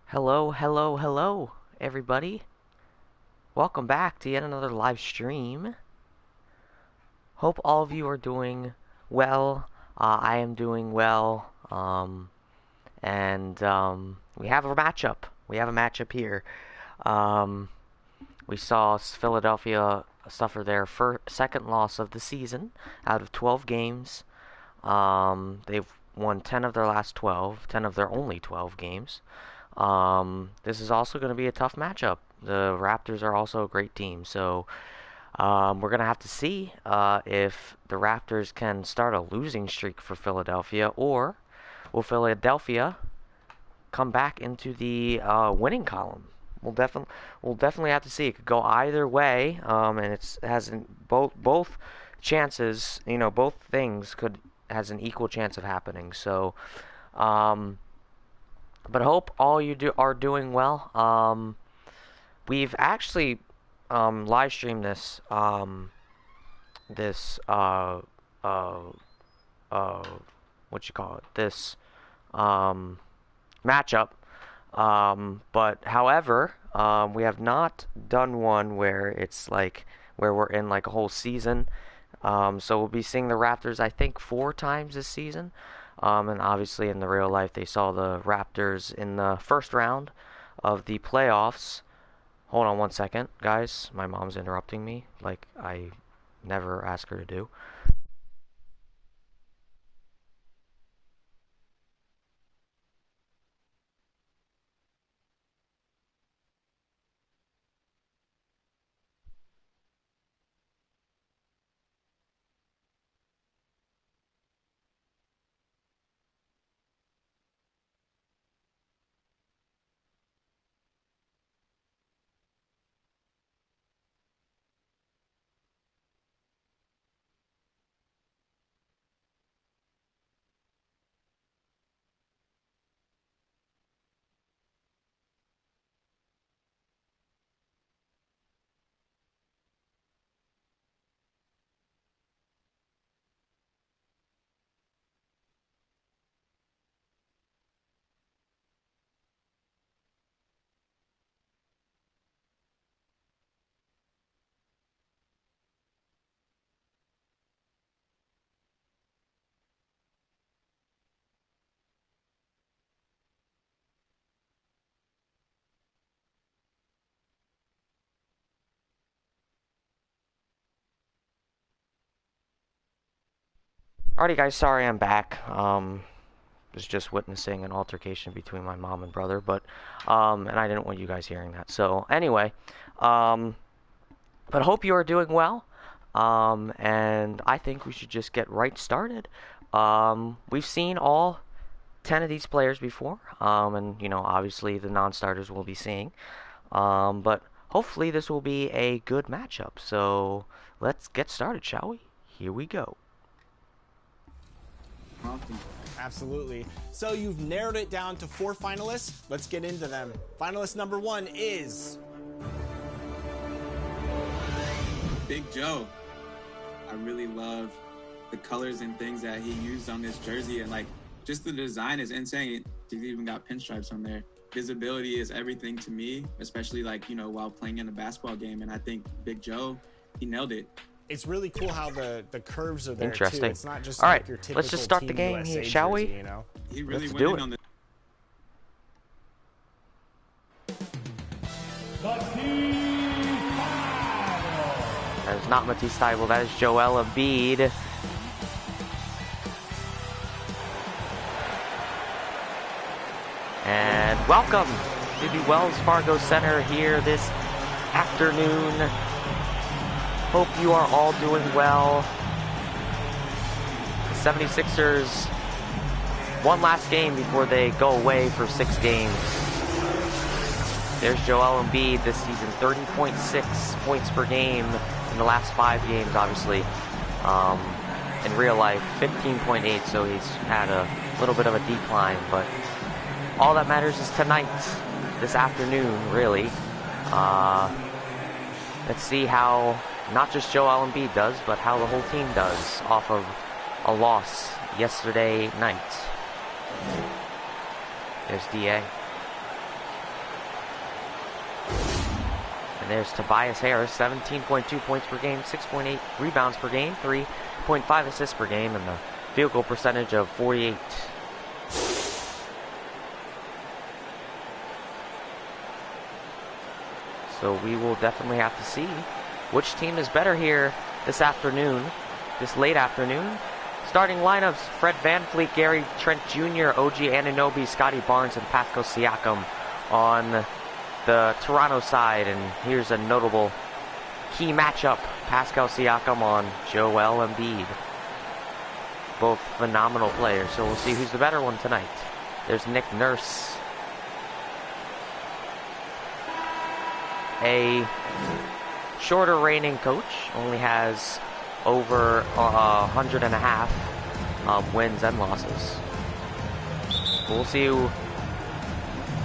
Hello, hello, hello, everybody. Welcome back to yet another live stream. Hope all of you are doing well. I am doing well. We have a matchup. We have a matchup here. We saw Philadelphia suffer their second loss of the season out of 12 games. They've won 10 of their last 12, 10 of their only 12 games. This is also going to be a tough matchup. The Raptors are also a great team, so we're going to have to see if the Raptors can start a losing streak for Philadelphia, or will Philadelphia come back into the winning column? We'll definitely have to see. It could go either way, and it has both chances. Both things has an equal chance of happening. So. But hope all you are doing well. We've actually live streamed this what you call it, this matchup. But however, we have not done one where it's like where we're in like a whole season. So we'll be seeing the Raptors, I think, 4 times this season. And obviously in the real life, they saw the Raptors in the first round of the playoffs. Hold on one second, guys. My mom's interrupting me like I never ask her to do. Alrighty, guys. Sorry, I'm back. Was just witnessing an altercation between my mom and brother, but and I didn't want you guys hearing that. So anyway, but hope you are doing well. And I think we should just get right started. We've seen all 10 of these players before, and obviously the non-starters we'll be seeing. But hopefully this will be a good matchup. So let's get started, shall we? Here we go. Absolutely. So you've narrowed it down to 4 finalists. Let's get into them. Finalist number 1 is Big Joe. I really love the colors and things that he used on this jersey, and like just the design is insane. He's even got pinstripes on there. Visibility is everything to me, especially like while playing in a basketball game. And I think Big Joe, he nailed it. It's really cool how the curves are there. Interesting. Too. It's not just all like right, your typical let's just start Team the game USA here, shall we? jersey, He really let's went do in it. on the That is not Matisse Thybulle, that is Joel Embiid. And welcome to the Wells Fargo Center here this afternoon. Hope you are all doing well. The 76ers, one last game before they go away for 6 games. There's Joel Embiid this season, 30.6 points per game in the last 5 games, obviously. In real life, 15.8, so he's had a little bit of a decline, but all that matters is tonight, this afternoon, really. Let's see how not just Joel Embiid does, but how the whole team does off of a loss yesterday night. There's DA. And there's Tobias Harris, 17.2 points per game, 6.8 rebounds per game, 3.5 assists per game, and the field goal percentage of 48. So we will definitely have to see which team is better here this afternoon, this late afternoon. Starting lineups: Fred VanVleet, Gary Trent Jr., OG Anunoby, Scotty Barnes, and Pascal Siakam on the Toronto side. And here's a notable key matchup: Pascal Siakam on Joel Embiid. Both phenomenal players, so we'll see who's the better one tonight. There's Nick Nurse, a shorter reigning coach, only has over 100.5 wins and losses. We'll see who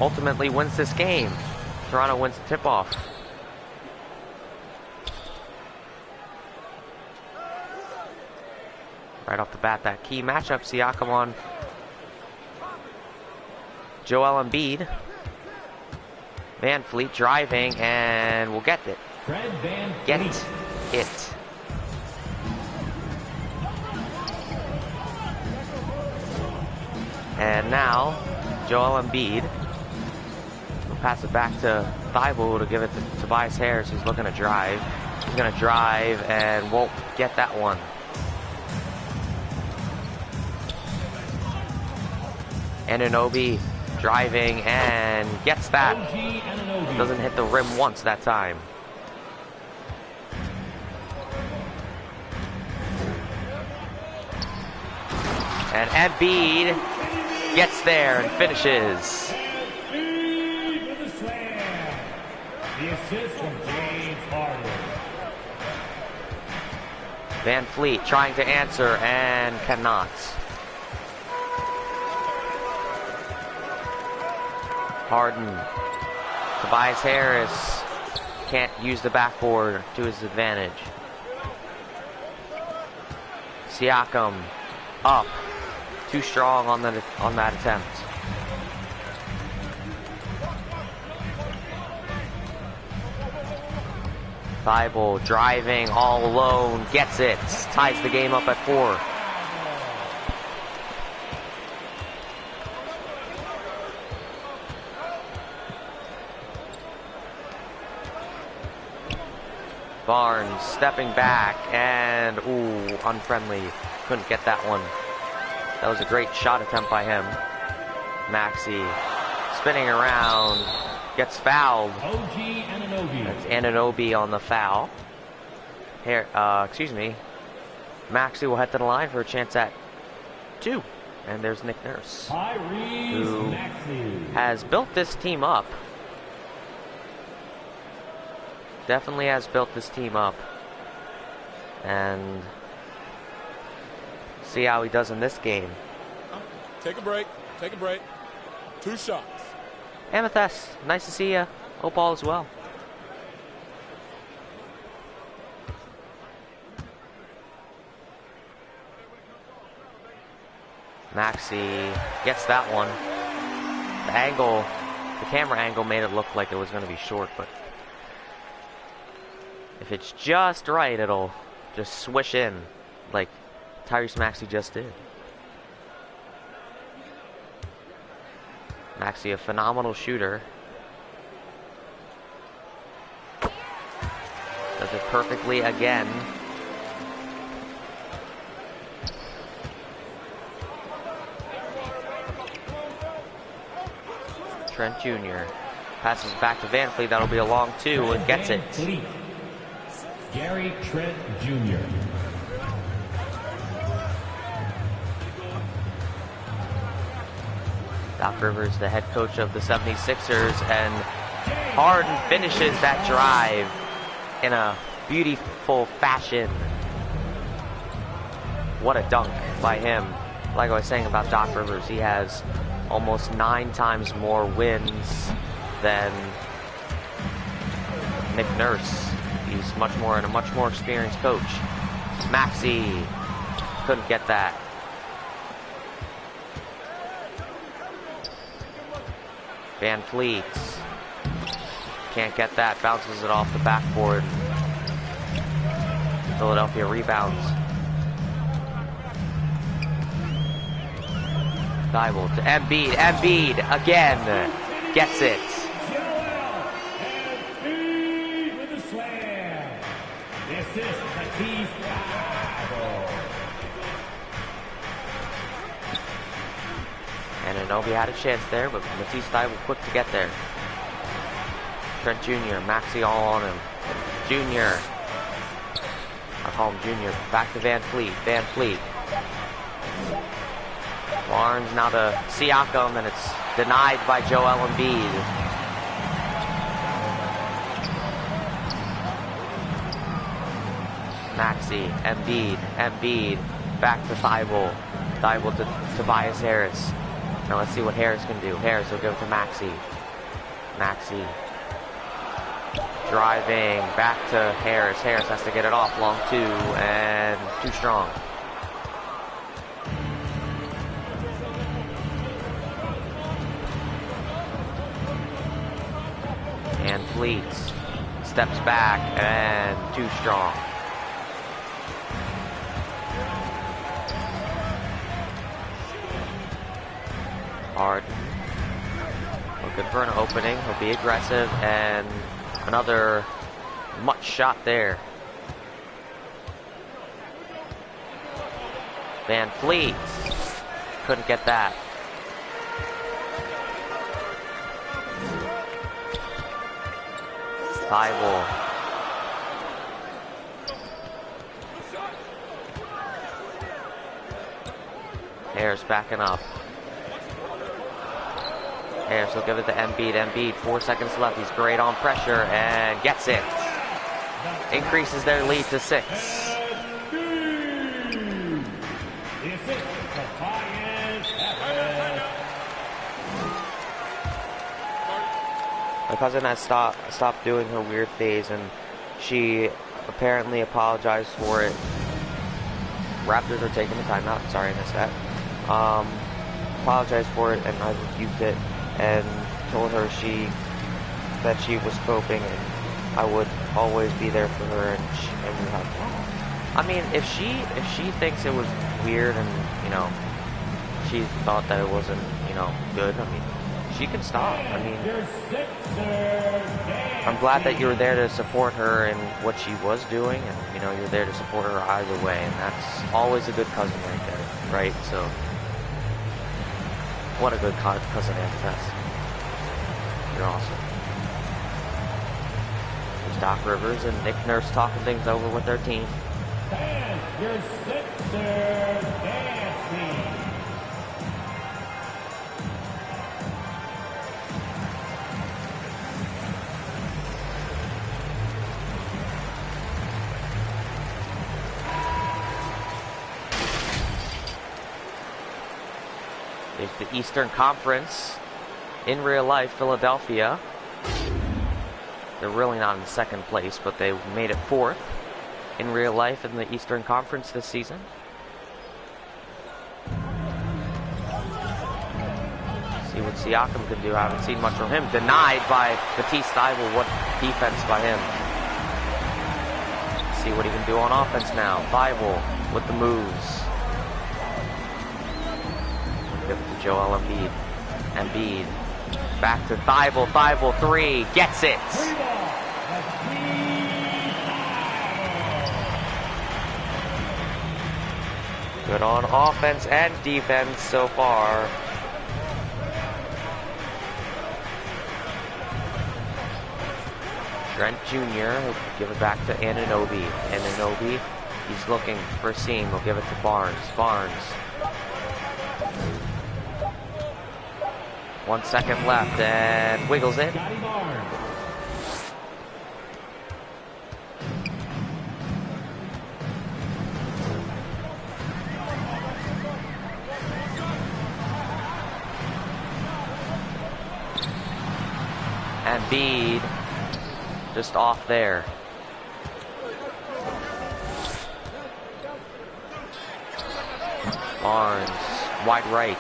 ultimately wins this game. Toronto wins the tip-off. Right off the bat, that key matchup: Siakam on Joel Embiid. VanVleet driving, and we'll get it. Get it. And now, Joel Embiid will pass it back to Thibault to give it to Tobias Harris, who's looking to drive. He's going to drive and won't get that one. Anunoby driving and gets that. Doesn't hit the rim once that time. And Embiid gets there and finishes. The assist from James Harden. VanVleet trying to answer and cannot. Harden. Tobias Harris can't use the backboard to his advantage. Siakam up. Too strong on that attempt. Thibault driving all alone, gets it, ties the game up at 4. Barnes stepping back and ooh, unfriendly. Couldn't get that one. That was a great shot attempt by him. Maxey spinning around, gets fouled. OG Anunoby. That's Anunoby on the foul. Here, Maxey will head to the line for a chance at 2. And there's Nick Nurse, who has built this team up. Definitely has built this team up. And see how he does in this game. Take a break. Take a break. 2 shots. Amethyst, nice to see you. Hope all is well. Maxey gets that one. The angle, the camera angle made it look like it was going to be short, but if it's just right, it'll just swish in like Tyrese Maxey just did. Maxey, a phenomenal shooter. Does it perfectly again. Trent Jr. passes back to VanVleet. That'll be a long 2 and gets it. Gary Trent Jr. Doc Rivers, the head coach of the 76ers, and Harden finishes that drive in a beautiful fashion. What a dunk by him. Like I was saying about Doc Rivers, he has almost 9 times more wins than Nick Nurse. He's a much more experienced coach. Maxey couldn't get that. VanVleet Can't get that. Bounces it off the backboard. Philadelphia rebounds. Thibault to Embiid. Embiid again gets it. Embiid with the slam. The assist, Matisse Thybulle. And Anunoby had a chance there, but Matisse Thybulle quick to get there. Trent Jr., Maxey all on him. Jr. I call him Junior. Back to Van Fleet. Van Fleet. Barnes now to Siakam, and it's denied by Joel Embiid. Maxey, Embiid, back to Thibault. Thibault to Tobias Harris. Now let's see what Harris can do. Harris will give it to Maxey. Maxey. Driving, back to Harris. Harris has to get it off, long two, and too strong. And Fleet steps back, and too strong. Harden. Looking for an opening. He'll be aggressive, and another much shot there. Van Fleet couldn't get that. Thibault. Harris backing up. Harris will give it to Embiid. Embiid, 4 seconds left. He's great on pressure and gets it. Increases their lead to 6. My cousin has stopped doing her weird phase, and she apparently apologized for it. Raptors are taking the timeout. Sorry, I missed that. Apologized for it, and I rebuked it and told her that she was coping, and I would always be there for her, and we have. I mean, if she thinks it was weird, and she thought that it wasn't good, I mean, she can stop. I mean, I'm glad that you were there to support her in what she was doing, and you're there to support her either way, and that's always a good cousin right there, right? So, what a good cousin Tess. You're awesome. There's Doc Rivers and Nick Nurse talking things over with their team. And your Sixers dancing. There's the Eastern Conference. In real life, Philadelphia. They're really not in second place, but they made it 4th in real life in the Eastern Conference this season. See what Siakam can do. I haven't seen much from him. Denied by Matisse Thybulle. What defense by him. See what he can do on offense now. Thybulle with the moves. Give it to Joel Embiid. Embiid. Back to Thybulle. Thybulle 3. Gets it. Good on offense and defense so far. Trent Jr. will give it back to Anunoby. Anunoby, he's looking for a seam. He'll give it to Barnes. Barnes. 1 second left, and wiggles it. Embiid just off there. Barnes, wide right.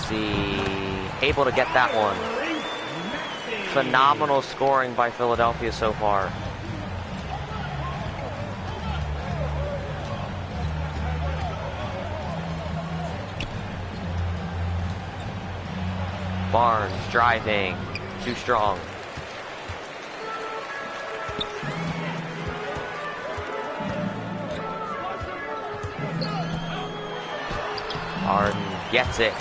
see. Able to get that one. Phenomenal scoring by Philadelphia so far. Barnes driving. Too strong. Harden gets it.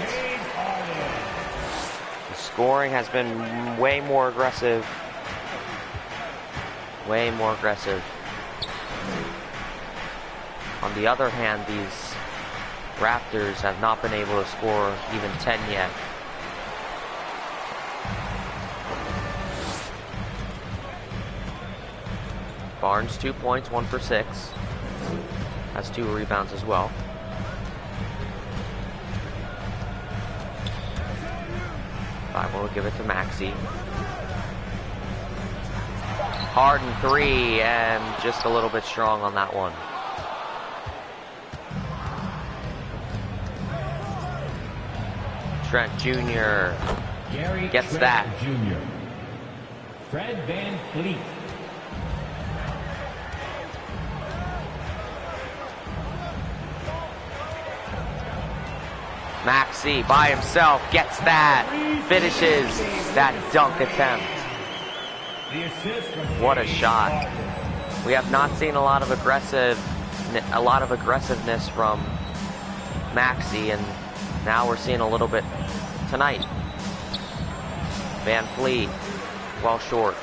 The scoring has been way more aggressive. Way more aggressive. On the other hand, these Raptors have not been able to score even 10 yet. Barnes 2 points, 1 for 6. Has 2 rebounds as well. I will give it to Maxey. Harden 3, and just a little bit strong on that one. Trent Jr. gets Trent that. Jr. Fred Van Fleet. Maxey by himself gets that. Finishes that dunk attempt. What a shot. We have not seen a lot of aggressiveness from Maxey, and now we're seeing a little bit tonight. Van Fleet, well short.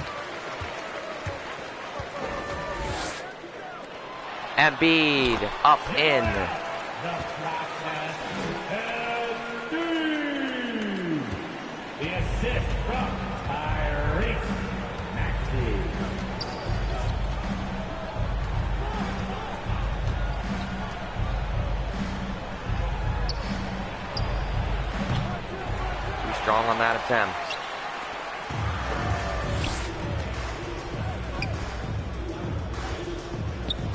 Embiid up in. The assist from Tyrese Maxey. Too strong on that attempt.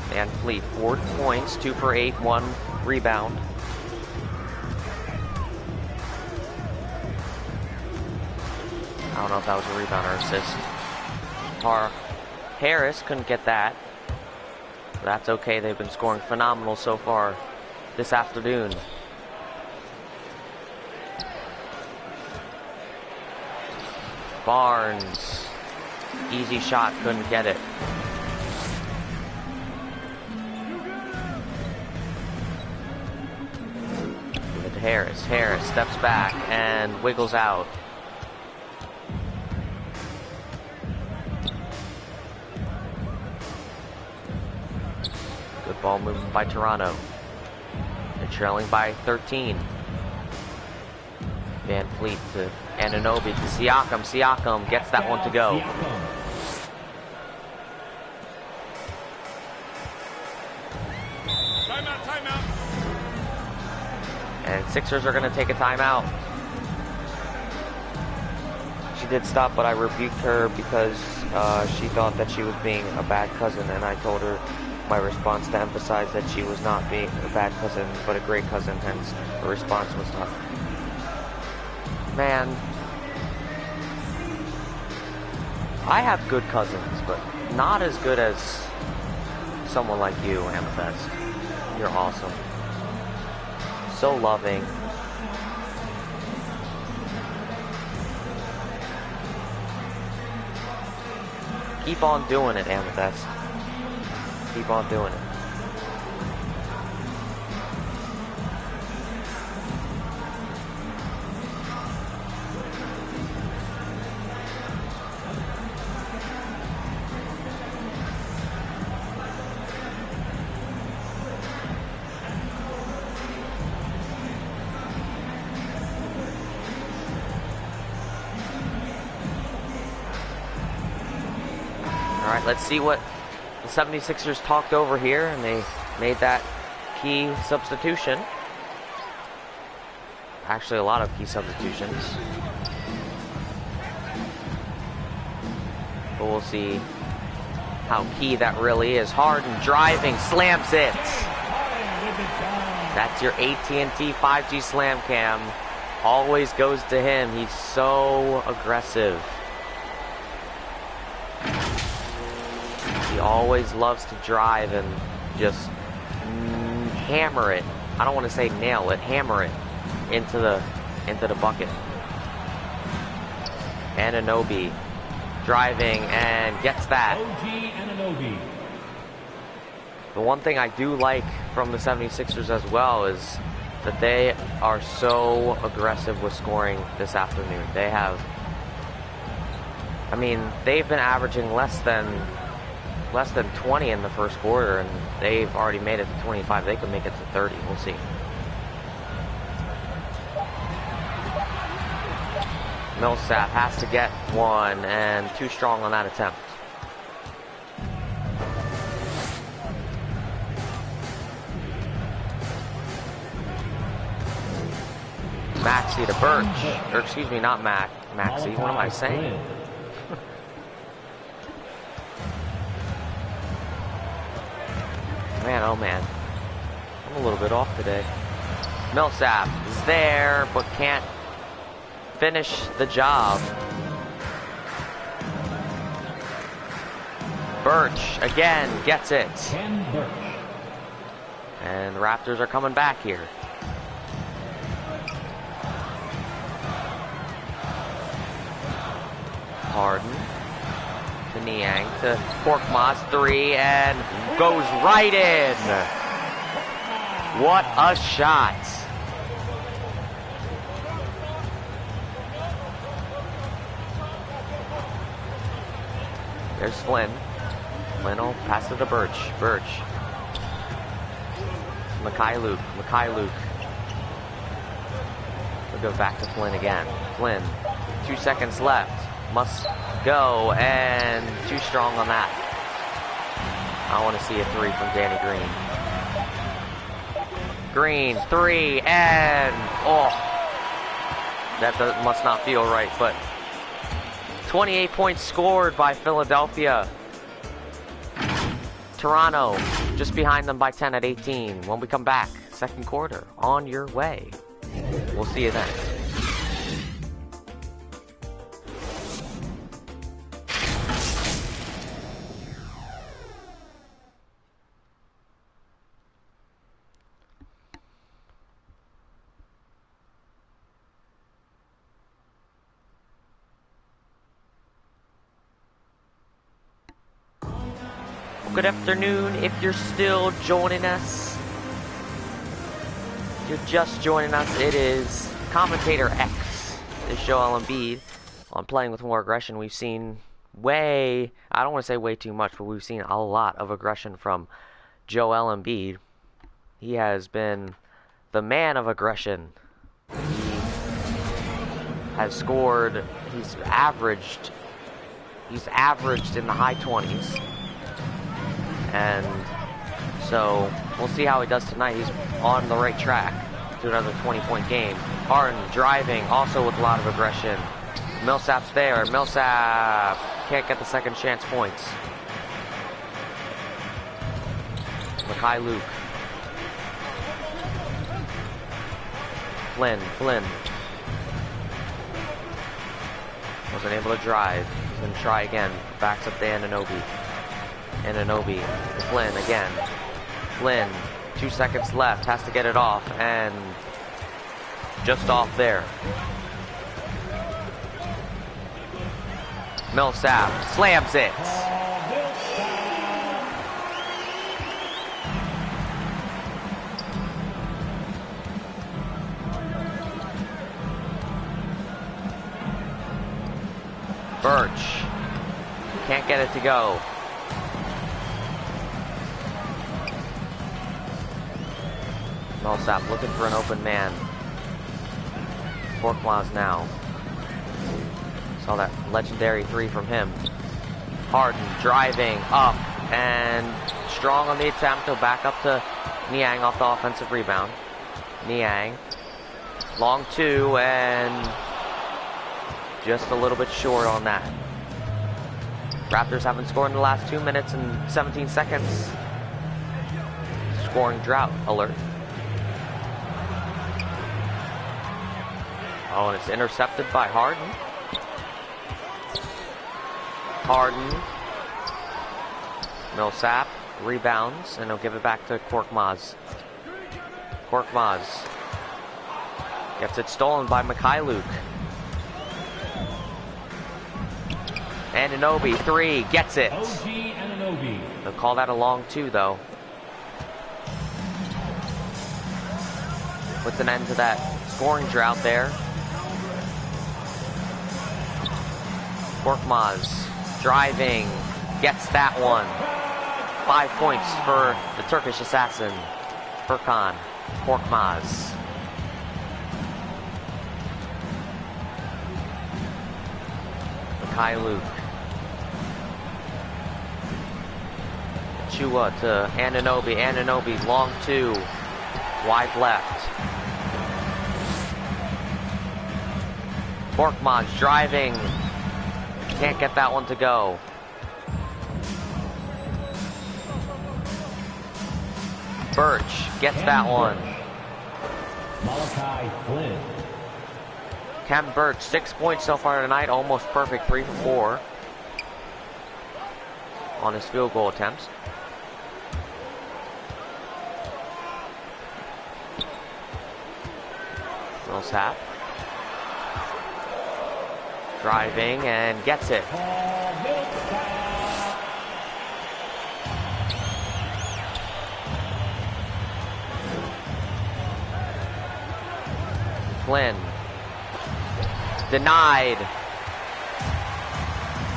Van Fleet, 4 points, 2 for 8, 1 rebound. I don't know if that was a rebound or assist. Harris couldn't get that. But that's okay, they've been scoring phenomenal so far this afternoon. Barnes, easy shot, couldn't get it. Give it to Harris. Harris steps back and wiggles out. Good ball movement by Toronto. They're trailing by 13. Van Fleet to Anunoby to Siakam. Siakam gets that one to go. Timeout, timeout. And Sixers are going to take a timeout. She did stop, but I rebuked her because she thought that she was being a bad cousin, and I told her my response to emphasize that she was not being a bad cousin, but a great cousin, hence the response was tough. Man, I have good cousins, but not as good as someone like you, Amethyst. You're awesome. So loving. Keep on doing it, Amethyst. Keep on doing it. All right, let's see what the 76ers talked over here, and they made that key substitution. Actually, a lot of key substitutions. But we'll see how key that really is. Harden driving, slams it. That's your AT&T 5G Slam Cam. always goes to him. He's so aggressive. He always loves to drive and just hammer it. I don't want to say nail it, hammer it into the bucket. Anunoby driving and gets that. OG Anunoby. The one thing I do like from the 76ers as well is that they are so aggressive with scoring this afternoon. They have, I mean, they've been averaging less than 20 in the first quarter, and they've already made it to 25. They could make it to 30. We'll see. Millsap has to get one, and too strong on that attempt. Maxey to Birch, or excuse me, not Maxey. What am I saying? Man, oh man, I'm a little bit off today. Millsap is there, but can't finish the job. Birch again gets it. And the Raptors are coming back here. Harden to Niang to Korkmaz, 3, and goes right in. What a shot. There's Flynn. Flynn will pass it to Birch. Birch. Mikhailuk. Mikhailuk. We'll go back to Flynn again. Flynn. 2 seconds left. Must go, and too strong on that. I want to see a 3 from Danny Green. Green, 3, and oh, that must not feel right, but 28 points scored by Philadelphia. Toronto just behind them by 10 at 18. When we come back, second quarter on your way. We'll see you then. Good afternoon if you're still joining us. If you're just joining us, it is CommentatorX. It's Joel Embiid on Playing with More Aggression. We've seen I don't want to say way too much, but we've seen a lot of aggression from Joel Embiid. He has been the man of aggression. He has scored, he's averaged in the high 20s. And so we'll see how he does tonight. He's on the right track to another 20-point game. Harden driving, also with a lot of aggression. Millsap's there. Millsap can't get the second chance points. Mikhailuk. Flynn. Wasn't able to drive. He's going to try again. Backs up to Anunoby. Anunoby to Flynn again. Flynn, 2 seconds left, has to get it off, and just off there. Millsap slams it. Birch can't get it to go. Millsap looking for an open man. Korkmaz now. Saw that legendary 3 from him. Harden driving up and strong on the attempt. He'll back up to Niang off the offensive rebound. Niang. Long 2 and just a little bit short on that. Raptors haven't scored in the last 2 minutes and 17 seconds. Scoring drought alert. Oh, and it's intercepted by Harden. Harden. Millsap rebounds, and he'll give it back to Korkmaz. Korkmaz gets it stolen by Mikhailuk. Anunoby, 3, gets it. OG Anunoby. They'll call that a long 2, though. Puts an end to that scoring drought there. Korkmaz driving, gets that one. 5 points for the Turkish assassin, Furkan Korkmaz. Mikhailuk. Chua to Anunoby. Anunoby, long 2. Wide left. Korkmaz driving. Can't get that one to go. Birch gets that one. Malachi Flynn. Cam Birch, 6 points so far tonight. Almost perfect, 3 for 4 on his field goal attempts. Millsap. Driving and gets it. Flynn. Denied.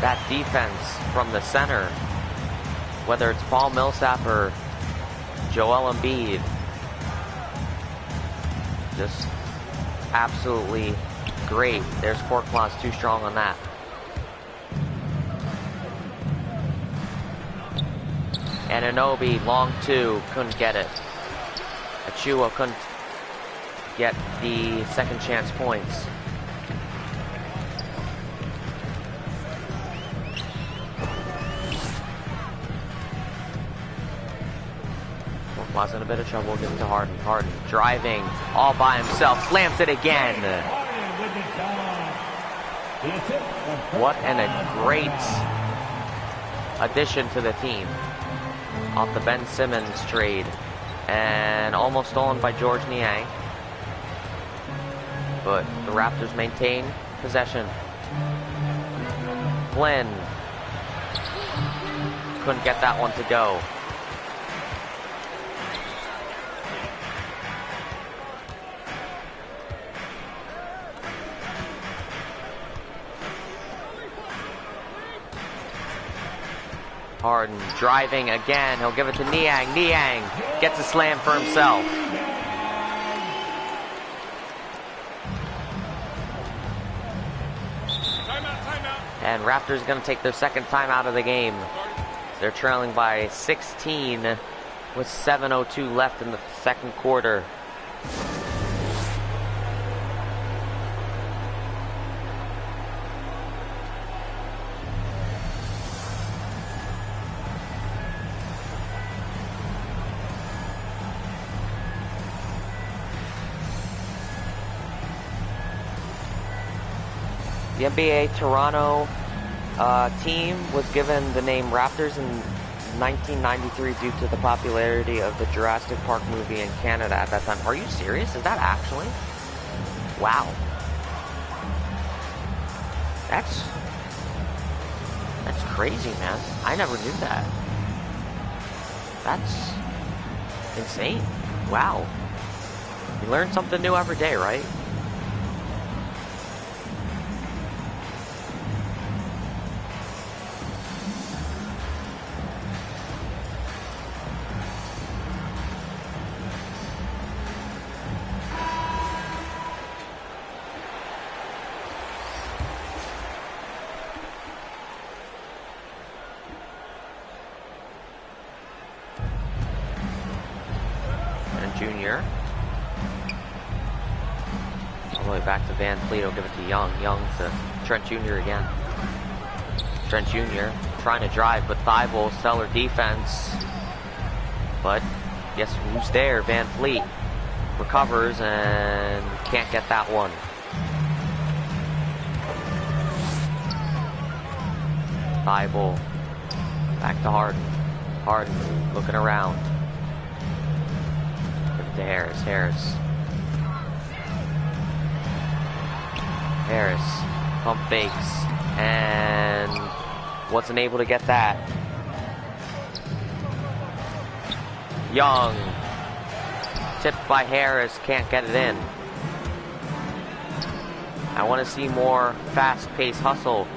That defense from the center, whether it's Paul Millsap or Joel Embiid, just absolutely great. There's Korkmaz, too strong on that. Anunoby, long 2, couldn't get it. Achua couldn't get the second chance points. Korkmaz in a bit of trouble, give it to Harden. Harden driving all by himself, slams it again. What a great addition to the team off the Ben Simmons trade, and almost stolen by George Niang, but the Raptors maintain possession. Flynn couldn't get that one to go. Harden driving again. He'll give it to Niang. Niang gets a slam for himself. And Raptors going to take their second timeout of the game. They're trailing by 16 with 7:02 left in the second quarter. The NBA Toronto team was given the name Raptors in 1993 due to the popularity of the Jurassic Park movie in Canada at that time. Are you serious? Is that actually? Wow. That's crazy, man. I never knew that. That's insane. Wow. You learn something new every day, right? Junior. All the way back to Van Fleet. Will give it to Young. Young to Trent Jr. again. Trent Jr. trying to drive, but Thibault, stellar defense. But guess who's there? Van Fleet recovers and can't get that one. Thibault. Back to Harden. Harden looking around. Give it to Harris. Harris. Pump fakes. And wasn't able to get that. Young. Tipped by Harris. Can't get it in. I want to see more fast-paced hustle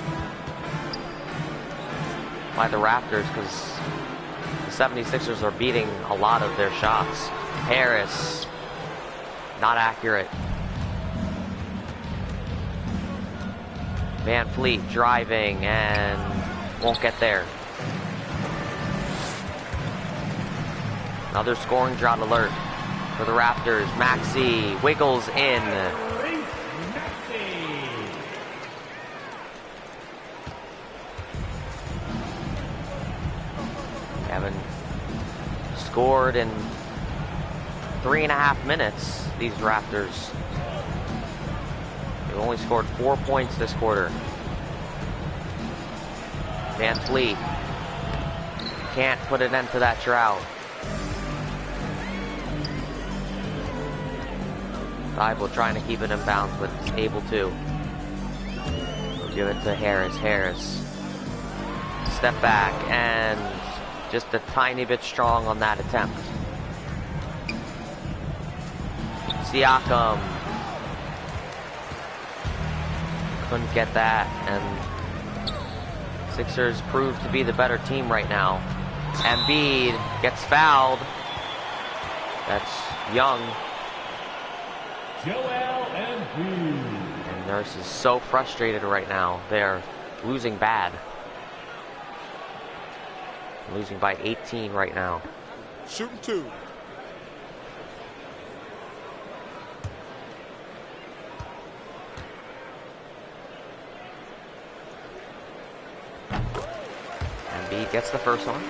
by the Raptors because the 76ers are beating a lot of their shots. Harris, not accurate. Van Fleet driving and won't get there. Another scoring drought alert for the Raptors. Maxey wiggles in. Haven't scored in 3.5 minutes, these Raptors. They've only scored 4 points this quarter. Van Fleet can't put an end to that drought. Thibault trying to keep it in bounds, but is able to. We'll give it to Harris. Harris. Step back and just a tiny bit strong on that attempt. Siakam. Couldn't get that, and Sixers proved to be the better team right now. Embiid gets fouled. That's Young. Joel Embiid. And Nurse is so frustrated right now. They're losing bad. Losing by 18 right now. Shooting 2. Embiid gets the first one.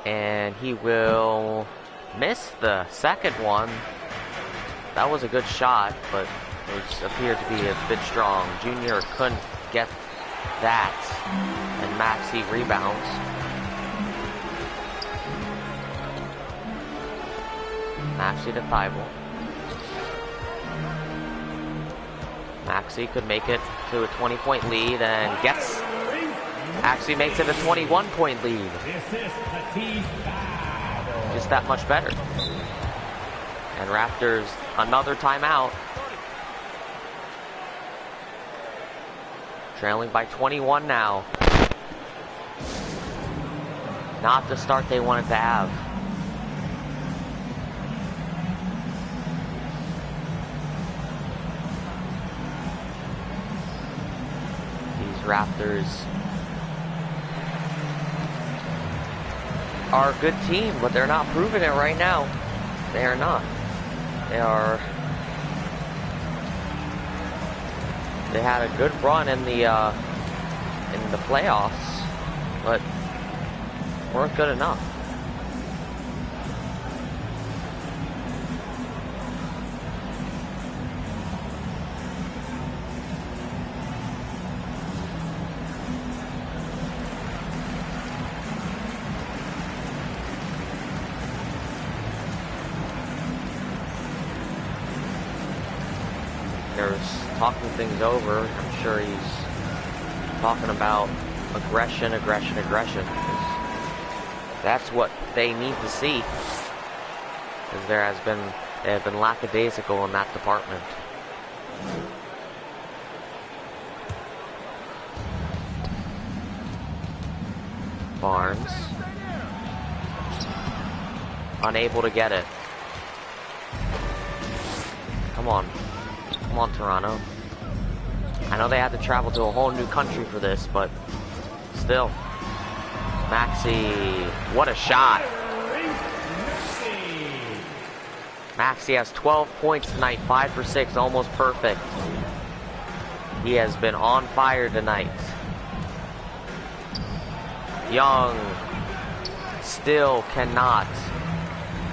And he will miss the second one. That was a good shot, but it appeared to be a bit strong. Junior couldn't get that. And Maxey rebounds. Maxey to Thibault. Maxey could make it to a 20-point lead and actually makes it a 21-point lead. Just that much better. And Raptors, another timeout. Trailing by 21 now. Not the start they wanted to have. These Raptors are a good team, but they're not proving it right now. They are not. They had a good run in the playoffs, but weren't good enough. Talking things over. I'm sure he's talking about aggression. That's what they need to see. Because they have been lackadaisical in that department. Barnes. Unable to get it. Come on, Toronto. I know they had to travel to a whole new country for this, but still. Maxey, what a shot. Maxey has 12 points tonight, 5 for 6, almost perfect. He has been on fire tonight. Young still cannot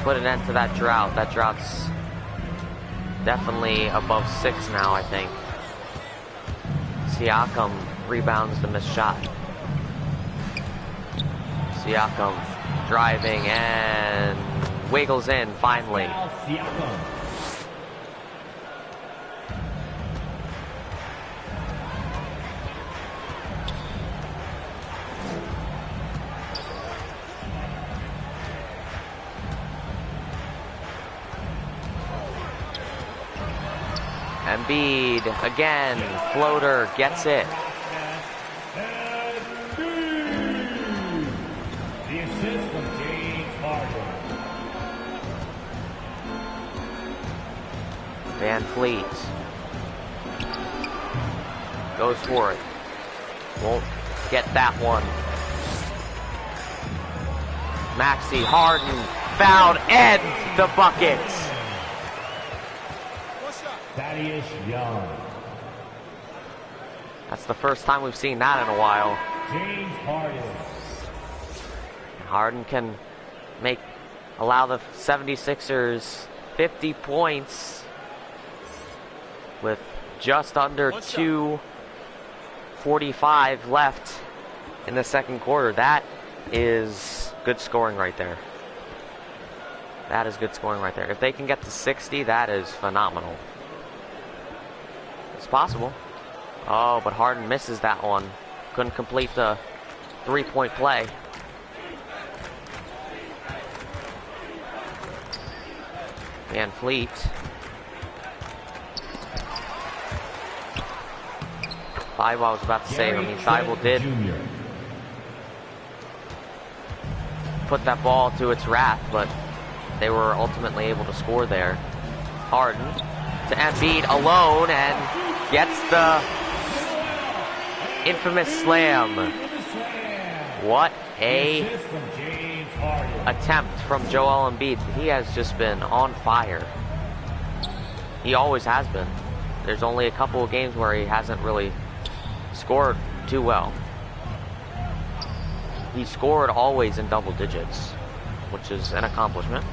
put an end to that drought. That drought's definitely above 6 now, I think. Siakam rebounds the missed shot. Siakam driving and wiggles in finally. Embiid again, floater, gets it. The assist from James Harden. Van Fleet goes for it. Won't get that one. Maxey, Harden, fouled, and the bucket. Thaddeus Young. That's the first time we've seen that in a while. James Harden. Harden can allow the 76ers 50 points with just under 2:45 left in the second quarter. That is good scoring right there. That is good scoring right there. If they can get to 60, that is phenomenal. It's possible. Oh, but Harden misses that one. Couldn't complete the three-point play. Van Fleet. Thibault, I was about to say, Thibault did put that ball to its wrath, but they were ultimately able to score there. Harden to Embiid alone and gets the infamous slam. What a attempt from Joel Embiid. He has just been on fire. He always has been. There's only a couple of games where he hasn't really scored too well. He scored always in double digits, which is an accomplishment.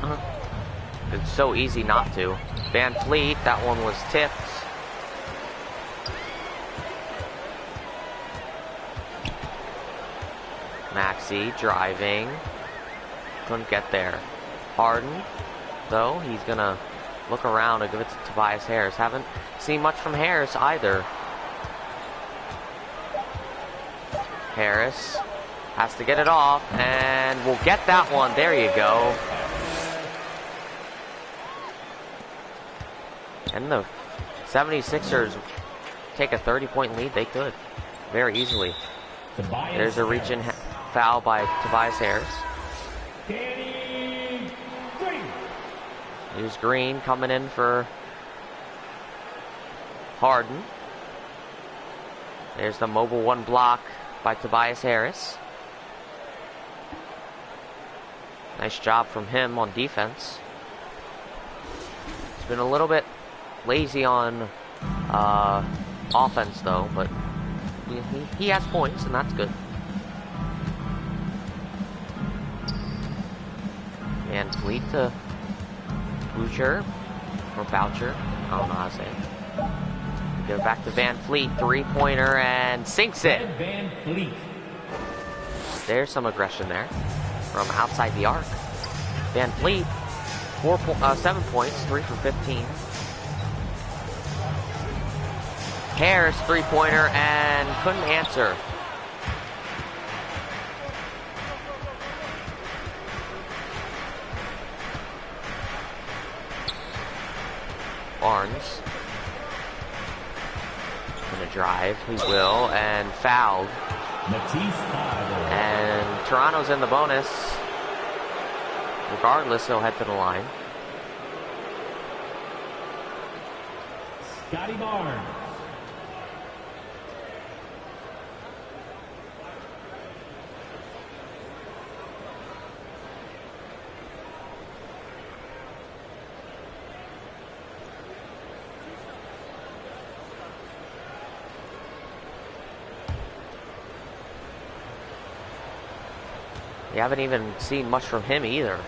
It's so easy not to. Van Fleet, that one was tipped. Maxey driving. Couldn't get there. Harden, though, he's gonna look around and give it to Tobias Harris. Haven't seen much from Harris either. Harris has to get it off, and we'll get that one. There you go. And the 76ers take a 30-point lead. They could very easily. There's a reach-in foul by Tobias Harris. Here's Green coming in for Harden. There's the mobile one block by Tobias Harris. Nice job from him on defense. He's been a little bit lazy on offense though, but he has points and that's good. Van Fleet to Boucher or Boucher, I don't know how to say it. Give it back to Van Fleet, three-pointer, and sinks it. Van Fleet. There's some aggression there from outside the arc. Van Fleet, 7 points, 3 for 15. Harris, three-pointer, and couldn't answer. Barnes. Gonna drive, he will, and fouled. And Toronto's in the bonus. Regardless, he'll head to the line. Scotty Barnes. You haven't even seen much from him either.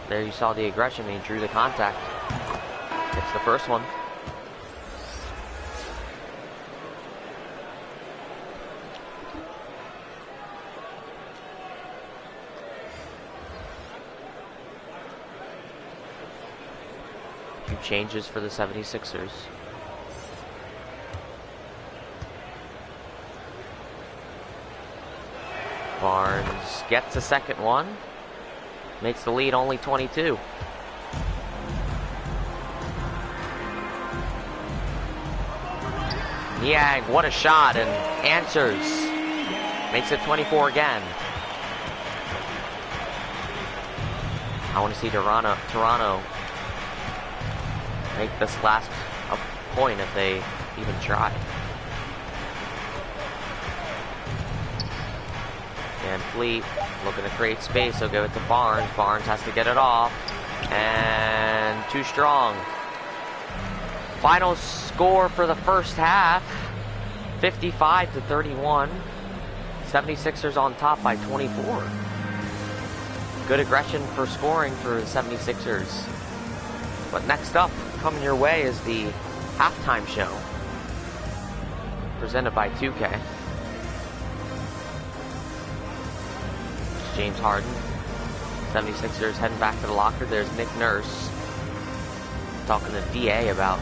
There you saw the aggression, he drew the contact. It's the first one. Few changes for the 76ers. Barnes gets the second one. Makes the lead only 22. Niang, what a shot, and answers. Makes it 24 again. I want to see Toronto make this last point if they even try. Van Fleet looking to create space. They'll give it to Barnes. Barnes has to get it off. And too strong. Final score for the first half, 55-31. 76ers on top by 24. Good aggression for scoring for the 76ers. But next up, coming your way, is the halftime show. Presented by 2K. James Harden. 76ers heading back to the locker. There's Nick Nurse talking to DA about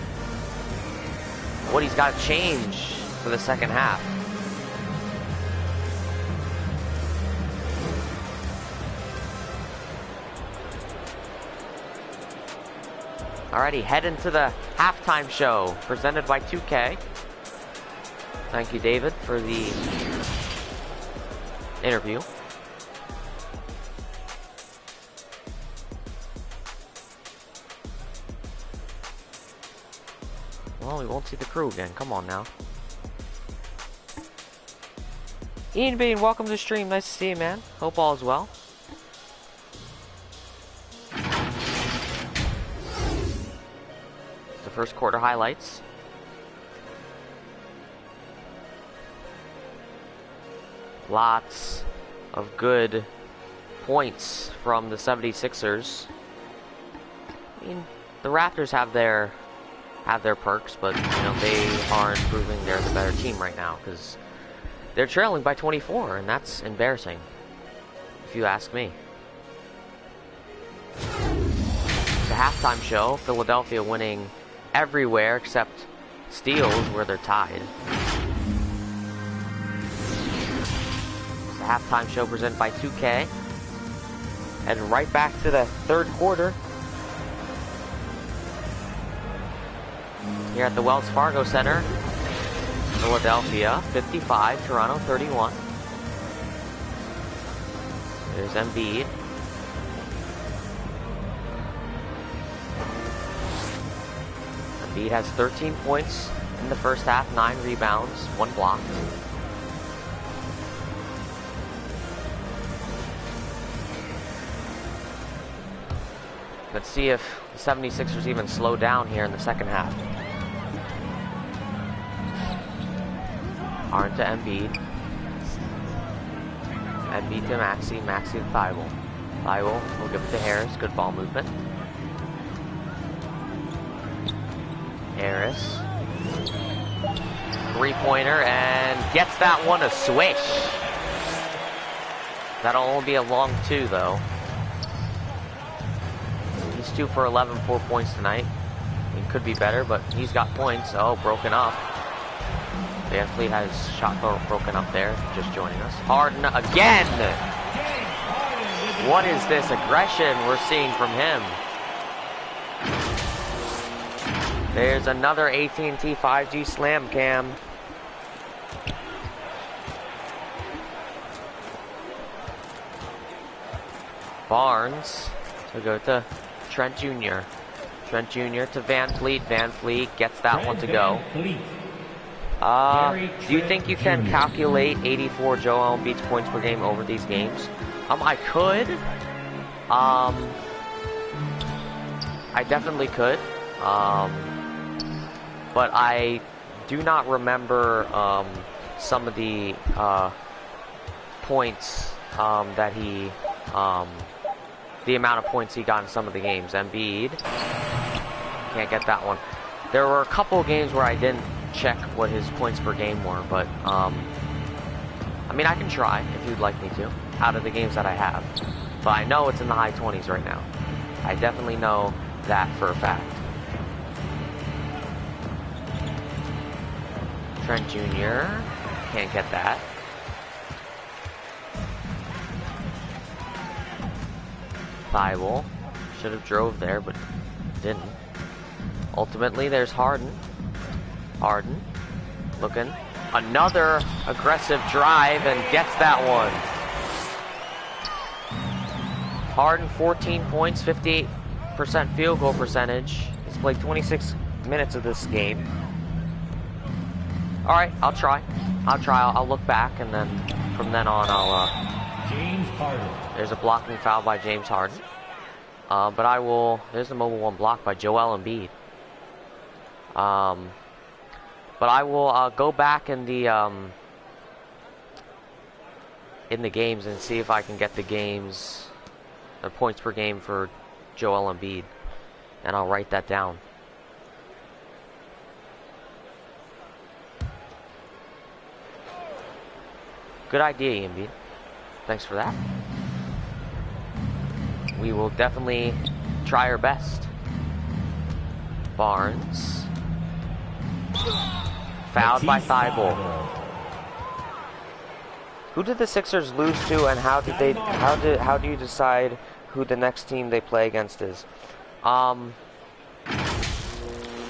what he's got to change for the second half. Alrighty, head into the halftime show presented by 2K. Thank you, David, for the interview. Well, we won't see the crew again. Come on now. Ian Bean, welcome to the stream. Nice to see you, man. Hope all is well. It's the first quarter highlights. Lots of good points from the 76ers. I mean, the Raptors have their perks, but you know, they aren't proving they're the better team right now because they're trailing by 24, and that's embarrassing, if you ask me. The halftime show, Philadelphia winning everywhere except steals, where they're tied. It's the halftime show presented by 2K. And right back to the third quarter. Here at the Wells Fargo Center, Philadelphia 55, Toronto 31. There's Embiid. Embiid has 13 points in the first half, 9 rebounds, 1 block. Let's see if the 76ers even slow down here in the second half. Harden to Embiid. Embiid to Maxey. Maxey to Thibault. Thibault will give it to Harris. Good ball movement. Harris. Three-pointer and gets that one a swish. That'll only be a long 2 though. He's 2 for 11, 4 points tonight. He could be better, but he's got points. Oh, broken up. Van Fleet has shot broken up there, just joining us. Harden again! What is this aggression we're seeing from him? There's another AT&T 5G slam cam. Barnes will go to Trent Jr. Trent Jr. to Van Fleet. Van Fleet gets that one to go. Do you think you can calculate 84 Joel Embiid's points per game over these games? I could. I definitely could. But I do not remember some of the points that he, the amount of points he got in some of the games. Embiid can't get that one. There were a couple of games where I didn't check what his points per game were, but I mean, I can try if you'd like me to, out of the games that I have. But I know it's in the high 20s right now. I definitely know that for a fact. Trent Jr. can't get that. Thibault should have drove there, but didn't. Ultimately, there's Harden. Harden looking. Another aggressive drive and gets that one. Harden, 14 points, 58% field goal percentage. He's played 26 minutes of this game. All right, I'll try. I'll look back, and then from then on, James Harden. There's a blocking foul by James Harden. But I will. There's a mobile one block by Joel Embiid. But I will go back in the games and see if I can get the games, the points per game for Joel Embiid, and I'll write that down. Good idea, Embiid. Thanks for that. We will definitely try our best. Barnes. Fouled by Thibault. Who did the Sixers lose to, and how did they? How do you decide who the next team they play against is?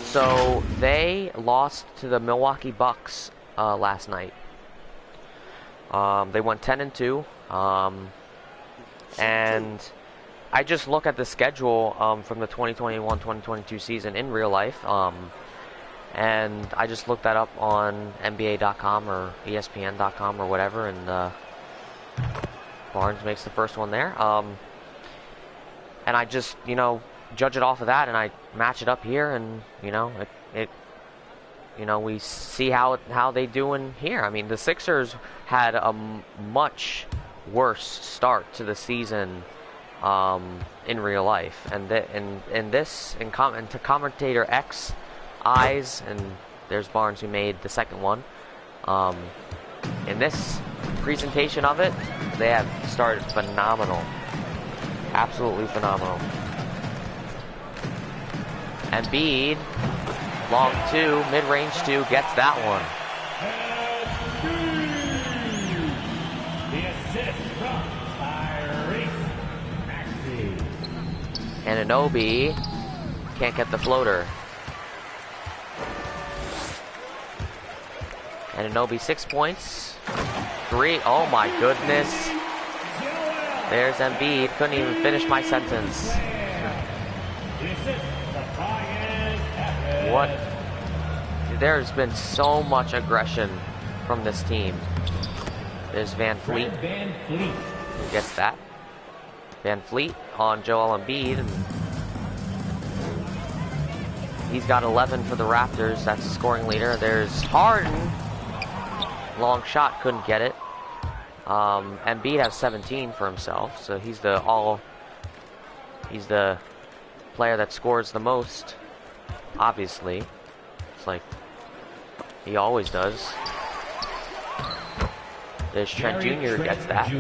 So they lost to the Milwaukee Bucks last night. They went 10-2, and I just look at the schedule from the 2021-2022 season in real life, and I just looked that up on NBA.com or ESPN.com or whatever, and Barnes makes the first one there. And I just, judge it off of that, and I match it up here, and we see how they do in here. I mean, the Sixers had a much worse start to the season in real life, and to CommentatorX eyes, and there's Barnes who made the second one. In this presentation of it, they have started phenomenal, absolutely phenomenal. Embiid, long two, mid-range two, gets that one. The assist from Tyrese Maxey. And Anunoby can't get the floater. And Anunoby 6 points. 3, oh my goodness. There's Embiid, couldn't even finish my sentence. What? There's been so much aggression from this team. There's Van Fleet. Who gets that? Van Fleet on Joel Embiid. And he's got 11 for the Raptors. That's the scoring leader. There's Harden. Long shot, couldn't get it. Embiid has 17 for himself, so he's the player that scores the most. Obviously, it's like he always does. There's Trent Jr. gets that.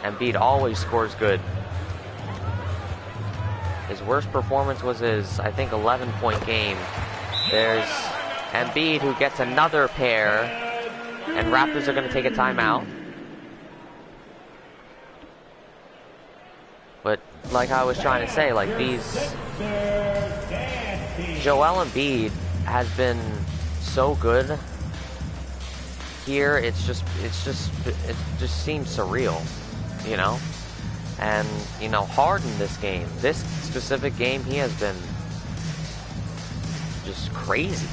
Embiid always scores good. His worst performance was his, I think, 11-point game. There's Embiid who gets another pair, and Raptors are going to take a timeout. But like I was trying to say, like Joel Embiid has been so good here. It just seems surreal, And Harden this specific game, he has been just crazy.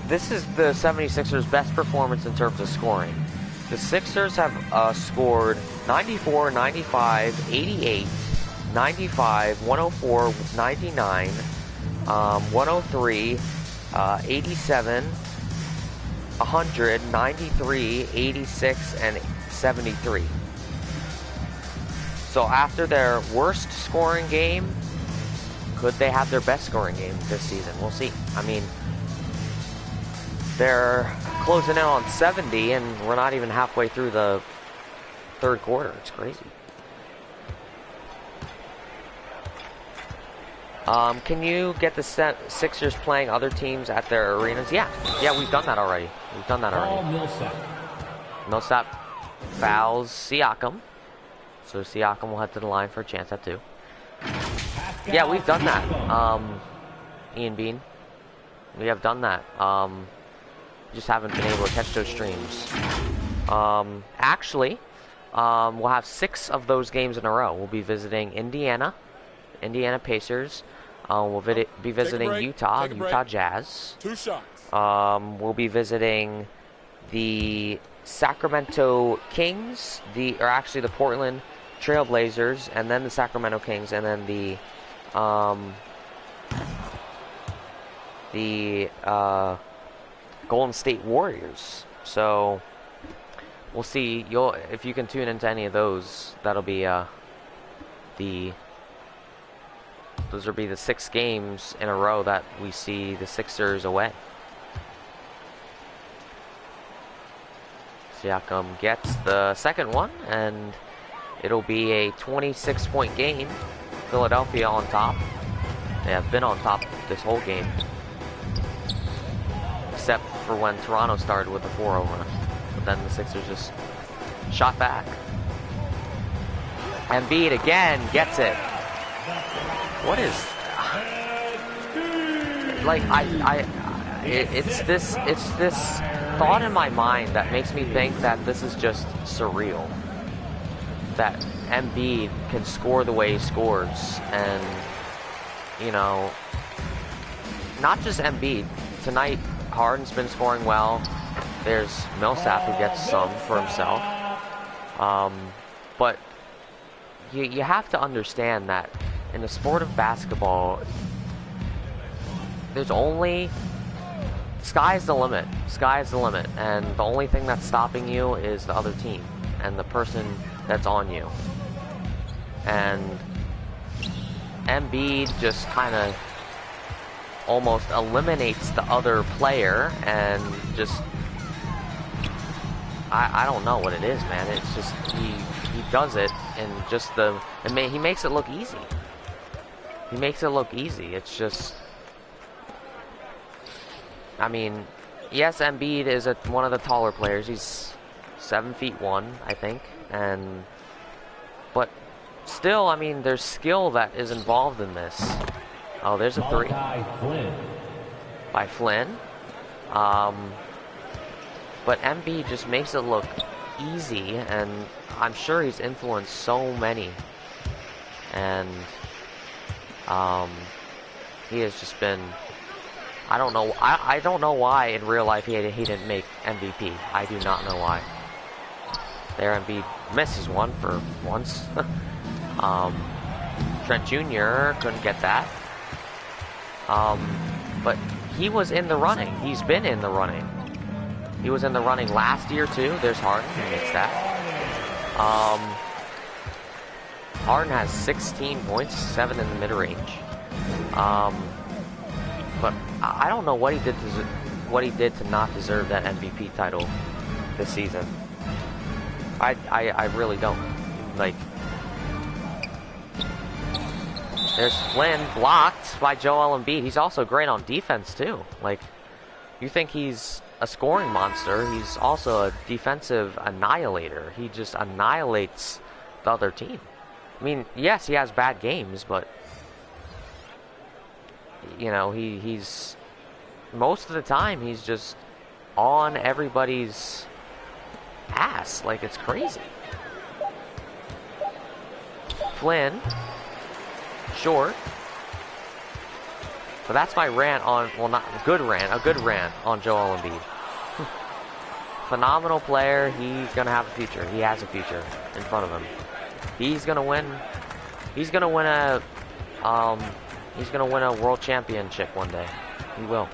This is the 76ers' best performance in terms of scoring. The Sixers have scored 94, 95, 88, 95, 104, 99, 103, 87, 100, 93, 86, and 73. So after their worst scoring game, could they have their best scoring game this season? We'll see. I mean, they're closing in on 70, and we're not even halfway through the third quarter. It's crazy. Can you get the Sixers playing other teams at their arenas? Yeah, we've done that already. Millsap fouls Siakam. So Siakam will head to the line for a chance at 2. Yeah, we've done that. Ian Bean. We have done that. Just haven't been able to catch those streams. Actually, we'll have 6 of those games in a row. We'll be visiting Indiana Pacers. We'll be visiting Utah Jazz. 2 shots. We'll be visiting the Sacramento Kings, the Portland Trailblazers, and then the Sacramento Kings, and then the Golden State Warriors. So we'll see. If you can tune into any of those, that'll be those will be the 6 games in a row that we see the Sixers away. Siakam gets the second one, and it'll be a 26-point game. Philadelphia on top. They have been on top this whole game, except for when Toronto started with the 4-0. But then the Sixers just shot back. Embiid again gets it. What is like it's this thought in my mind that makes me think that this is just surreal, that Embiid can score the way he scores. And you know, not just Embiid. Tonight Harden's been scoring well. There's Millsap who gets some for himself. But you have to understand that in the sport of basketball, there's only sky's the limit, and the only thing that's stopping you is the other team and the person that's on you. And Embiid just kind of almost eliminates the other player, and just I don't know what it is, man. It's just he does it, and just he makes it look easy. He makes it look easy. It's just, I mean, yes, Embiid is one of the taller players. He's 7'1", I think, but still, I mean, there's skill that is involved in this. Oh, there's a 3 by Flynn. But Embiid just makes it look easy, and I'm sure he's influenced so many. And he has just been, I don't know why in real life he didn't make MVP. I do not know why. There, Embiid misses one for once. Trent Jr. couldn't get that. But he was in the running. He's been in the running. He was in the running last year too. There's Harden, he makes that. Harden has 16 points, 7 in the mid-range. But I don't know what he did to not deserve that MVP title this season. I really don't. Like, there's Flynn, blocked by Joel Embiid. He's also great on defense too. Like, you think he's a scoring monster, he's also a defensive annihilator. He just annihilates the other team. I mean, yes, he has bad games, but you know, he's most of the time he's just on everybody's ass. Like, it's crazy. Flynn, short. But that's my rant on, well, not a good rant on Joel Embiid. Phenomenal player. He's going to have a future. He has a future in front of him. He's going to win He's gonna win a world championship one day. He will.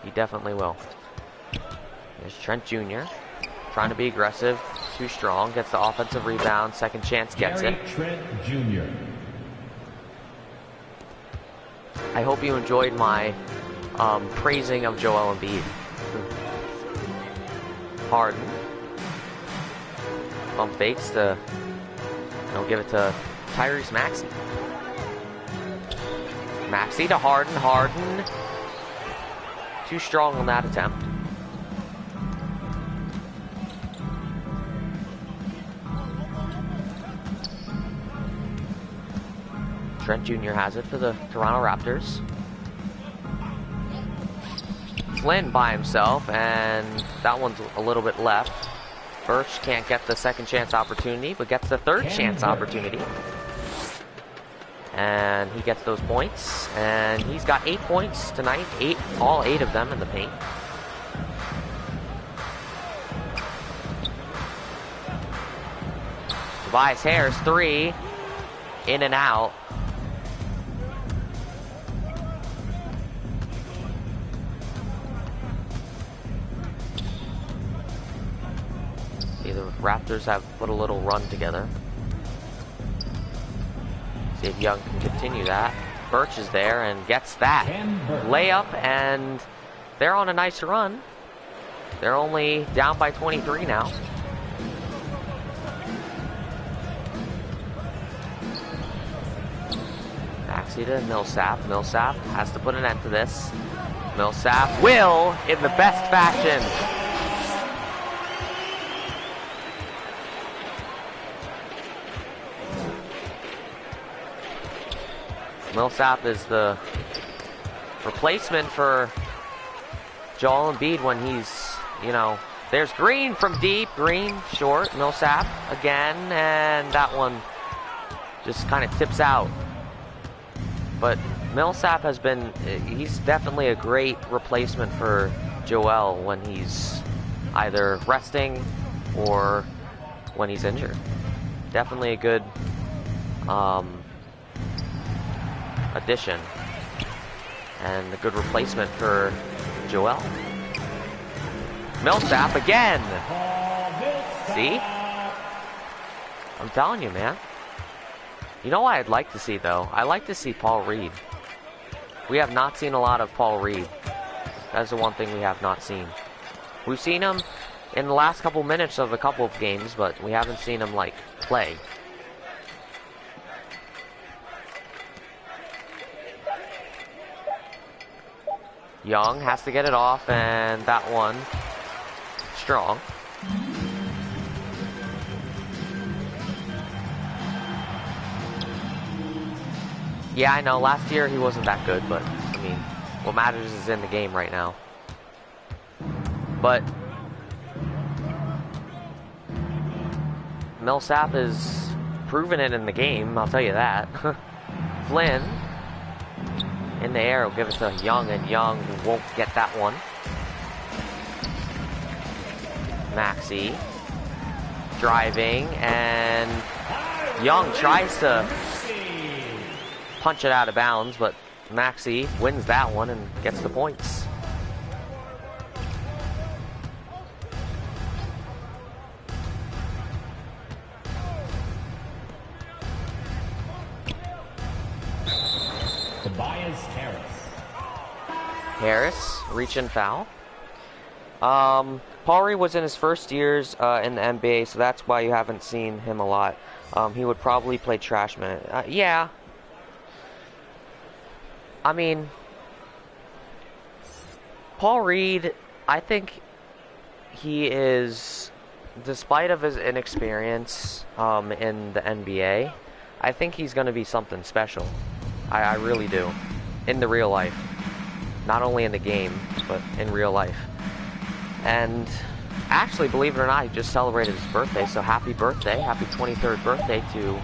He definitely will. There's Trent Jr. trying to be aggressive, too strong, gets the offensive rebound, second chance, gets it. Trent Jr. I hope you enjoyed my praising of Joel Embiid. Harden. Pump fakes to, give it to Tyrese Maxey. Maxey to Harden. Harden. Too strong on that attempt. Trent Jr. has it for the Toronto Raptors. Flynn by himself, and that one's a little bit left. Birch can't get the second chance opportunity, but gets the third chance opportunity. And he gets those points, and he's got 8 points tonight, all eight of them in the paint. Tobias Harris, 3, in and out. See, the Raptors have put a little run together. See if Young can continue that. Birch is there and gets that layup, and they're on a nice run. They're only down by 23 now. Maxey to Millsap. Millsap has to put an end to this. Millsap will in the best fashion. Millsap is the replacement for Joel Embiid when he's, there's Green from deep, Green short, Millsap again, and that one just kind of tips out. But Millsap he's definitely a great replacement for Joel when he's either resting or when he's injured. Definitely a good addition and a good replacement for Joel. Millsap again. See? I'm telling you, man. You know what I'd like to see, though? I like to see Paul Reed. We have not seen a lot of Paul Reed. That's the one thing we have not seen. We've seen him in the last couple minutes of a couple of games, but we haven't seen him, play. Young has to get it off, and that one strong. Yeah, I know, last year he wasn't that good, but, what matters is in the game right now. But Millsap is proving it in the game, I'll tell you that. Flynn in the air will give it to Young, and Young won't get that one. Maxey driving, and Young tries to punch it out of bounds, but Maxey wins that one and gets the points. Harris, reach and foul. Paul Reed was in his first years in the NBA, so that's why you haven't seen him a lot. He would probably play trash minute. Yeah. Paul Reed, I think he is, despite of his inexperience in the NBA, I think he's going to be something special. I really do. In the real life. Not only in the game, but in real life. And actually, believe it or not, he just celebrated his birthday, so happy birthday. Happy 23rd birthday to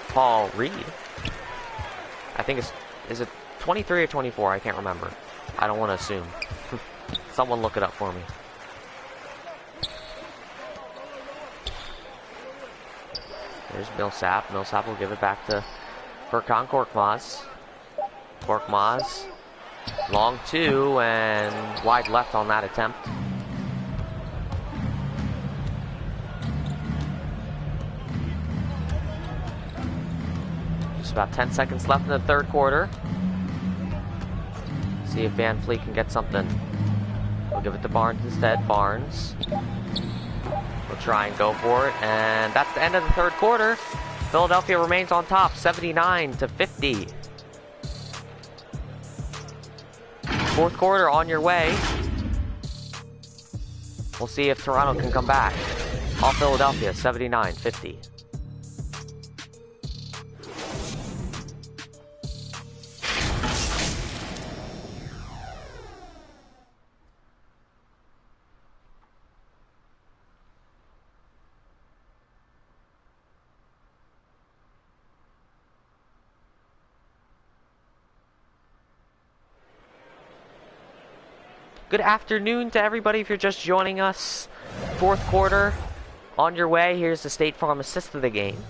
Paul Reed. I think is it 23 or 24? I can't remember. I don't want to assume. Someone look it up for me. There's Millsap. Millsap will give it back to Furkan Korkmaz. Korkmaz. Long two and wide left on that attempt. Just about 10 seconds left in the third quarter. See if Van Fleet can get something. We'll give it to Barnes instead. Barnes will try and go for it, and that's the end of the third quarter. Philadelphia remains on top, 79-50. Fourth quarter on your way. We'll see if Toronto can come back. All Philadelphia, 79-50. Good afternoon to everybody if you're just joining us. Fourth quarter on your way. Here's the State Farm assist of the game.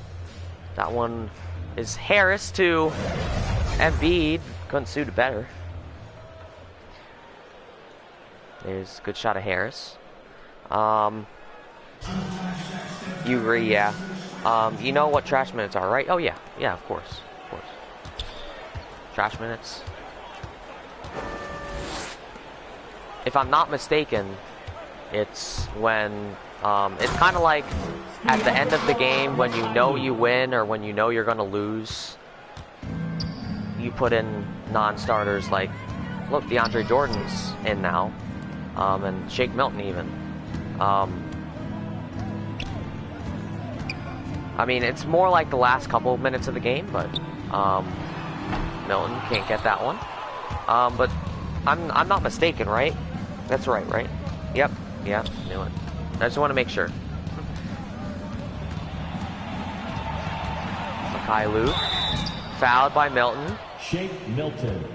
That one is Harris to Embiid. Couldn't suit it better. There's a good shot of Harris. You agree, yeah. You know what trash minutes are, right? Oh, yeah. Yeah, of course. Of course. Trash minutes. If I'm not mistaken, it's when, it's kind of like at the end of the game when you know you win or when you know you're going to lose, you put in non-starters like, look, DeAndre Jordan's in now, and Shake Milton even. I mean, it's more like the last couple of minutes of the game, but Milton can't get that one. But I'm not mistaken, right? That's right? Yep. Yeah, knew it. I just want to make sure. Kailu, fouled by Milton. Shake Milton.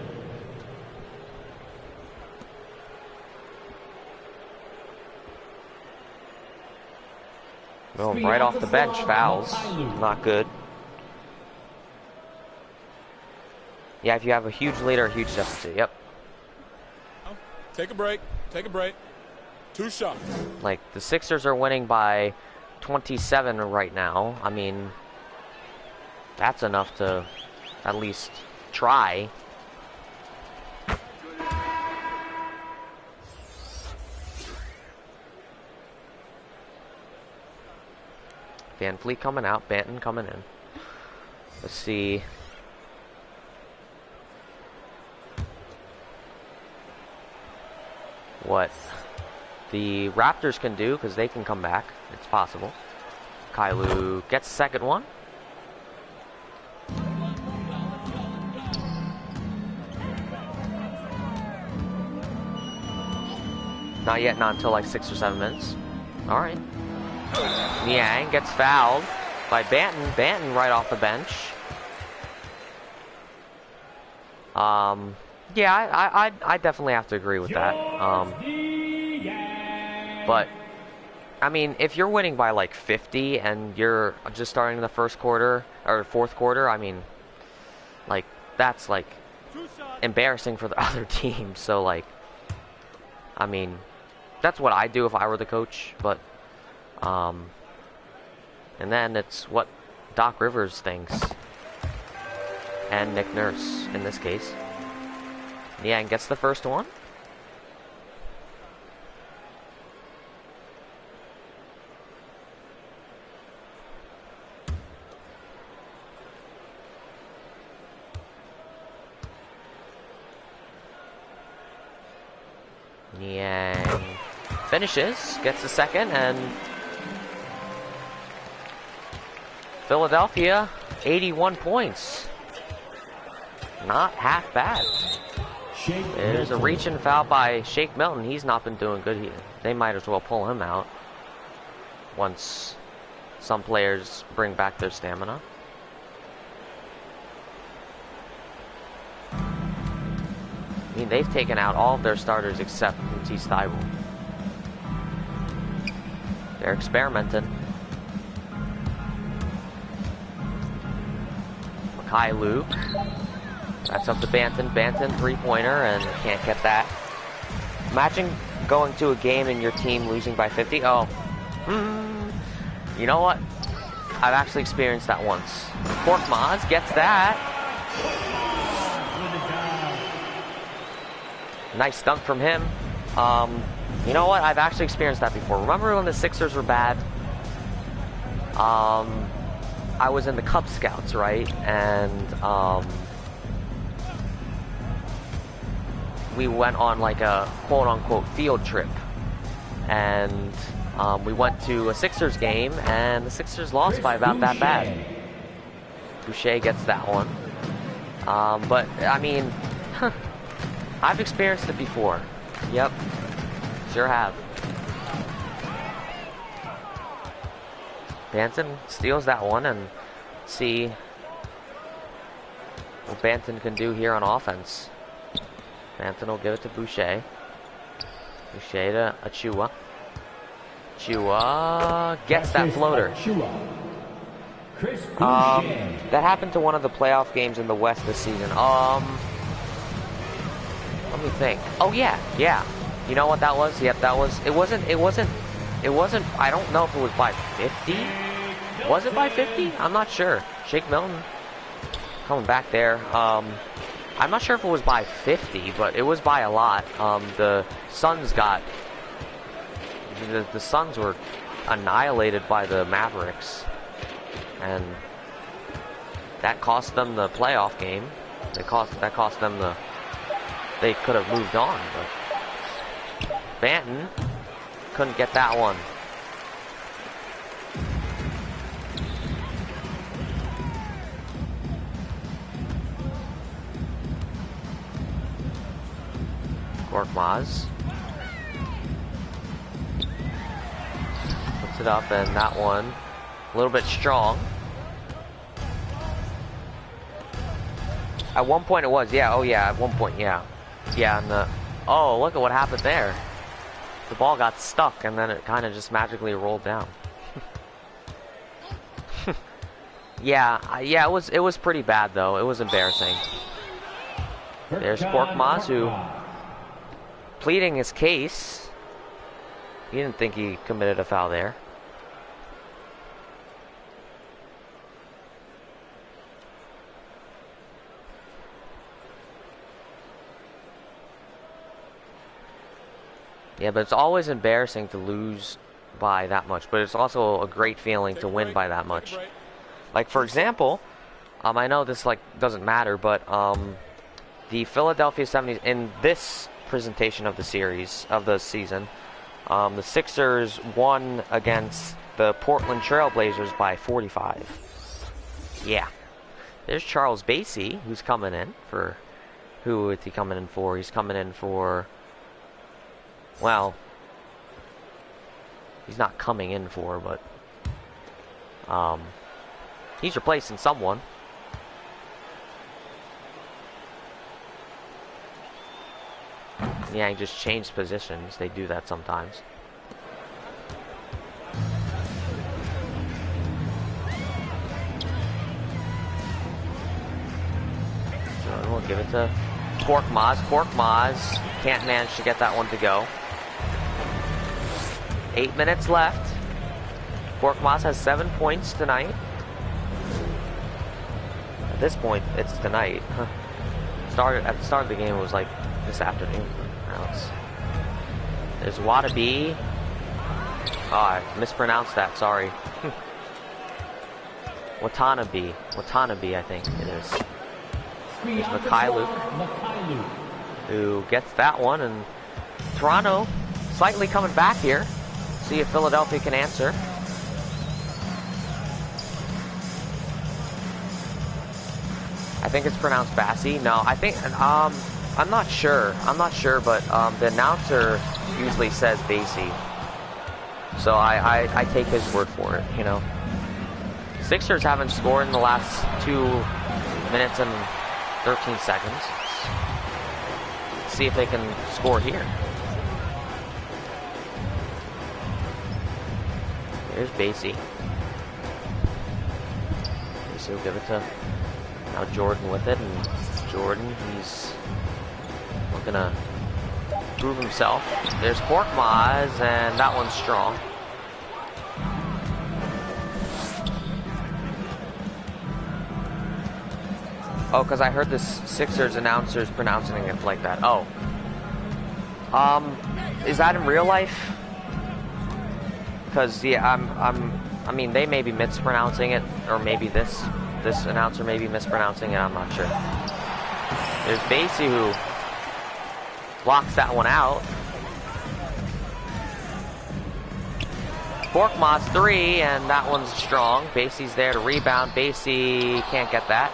Well, right off the bench, fouls. Not good. Yeah, if you have a huge lead or a huge deficit, yep. Take a break. Take a break. 2 shots. Like, the Sixers are winning by 27 right now. I mean, that's enough to at least try. Van Fleet coming out, Banton coming in. Let's see. What the Raptors can do, because they can come back. It's possible. Kailu gets the second one. Not yet, not until like 6 or 7 minutes. Alright. Niang gets fouled by Banton. Banton right off the bench. Yeah, I definitely have to agree with that. But, I mean, if you're winning by like 50 and you're just starting the first quarter, or fourth quarter, I mean, like, that's like embarrassing for the other team. So, like, I mean, that's what I'd do if I were the coach, but, and then it's what Doc Rivers thinks, and Nick Nurse in this case. Niang gets the first one. Niang finishes, gets the second, and Philadelphia, 81 points. Not half bad. There's a reach and foul by Shake Milton. He's not been doing good here. They might as well pull him out once some players bring back their stamina. I mean, they've taken out all of their starters except Matisse Thybulle. They're experimenting. Kai Luke. That's up to Banton. Banton, three-pointer, and can't get that. Imagine going to a game and your team losing by 50. Oh. You know what? I've actually experienced that once. Korkmaz gets that. Nice dunk from him. You know what? I've actually experienced that before. Remember when the Sixers were bad? I was in the Cub Scouts, right? And we went on like a quote-unquote field trip. And we went to a Sixers game, and the Sixers lost by about that bad. Boucher gets that one. But, I mean, I've experienced it before. Yep. Sure have. Banton steals that one, and see what Banton can do here on offense. Banton will give it to Boucher. Boucher to Achua. Achua gets that floater. That happened to one of the playoff games in the West this season. Let me think. Oh yeah. You know what that was? Yep, that was. It wasn't. I don't know if it was by 50. Was it by 50? I'm not sure. Shake Milton coming back there. I'm not sure if it was by 50, but it was by a lot. The Suns got. The Suns were annihilated by the Mavericks, and that cost them the playoff game. That cost them the. They could have moved on, but Banton couldn't get that one. Korkmaz puts it up, and that one a little bit strong. At one point it was, yeah. Oh yeah, at one point, yeah. Yeah, and oh, look at what happened there. The ball got stuck, and then it kind of just magically rolled down. yeah, it was pretty bad though. It was embarrassing. There's Korkmaz, who pleading his case. He didn't think he committed a foul there. Yeah, but it's always embarrassing to lose by that much, but it's also a great feeling to win by that much. Like, for example, I know this like doesn't matter, but the Philadelphia 70s in this presentation of the series of the season, the Sixers won against the Portland Trailblazers by 45. Yeah. There's Charles Bassey, who's coming in for. Who is he coming in for? He's coming in for. Well, he's not coming in for, but he's replacing someone. Yeah, he just changed positions. They do that sometimes. So we'll give it to Korkmaz. Korkmaz can't manage to get that one to go. 8 minutes left. Korkmaz has 7 points tonight. At this point, it's tonight. At the start of the game, it was like this afternoon. Now there's Wadabe. Oh, I mispronounced that. Sorry. Watanabe, I think it is. There's Mikhailuk, who gets that one, and Toronto slightly coming back here. See if Philadelphia can answer. I think it's pronounced Bassey. No, I think I'm not sure. But the announcer usually says Bassey, so I take his word for it. You know, Sixers haven't scored in the last 2 minutes and 13 seconds. Let's see if they can score here. There's Bassey. Bassey will give it to Now Jordan with it, and Jordan, he's looking to prove himself. There's Korkmaz, and that one's strong. Oh, because I heard the Sixers announcers pronouncing it like that. Oh. Is that in real life? Because, yeah, I mean, they may be mispronouncing it, or maybe this announcer may be mispronouncing it, I'm not sure. There's Basie who blocks that one out. Korkmaz 3, and that one's strong. Basie's there to rebound. Basie can't get that.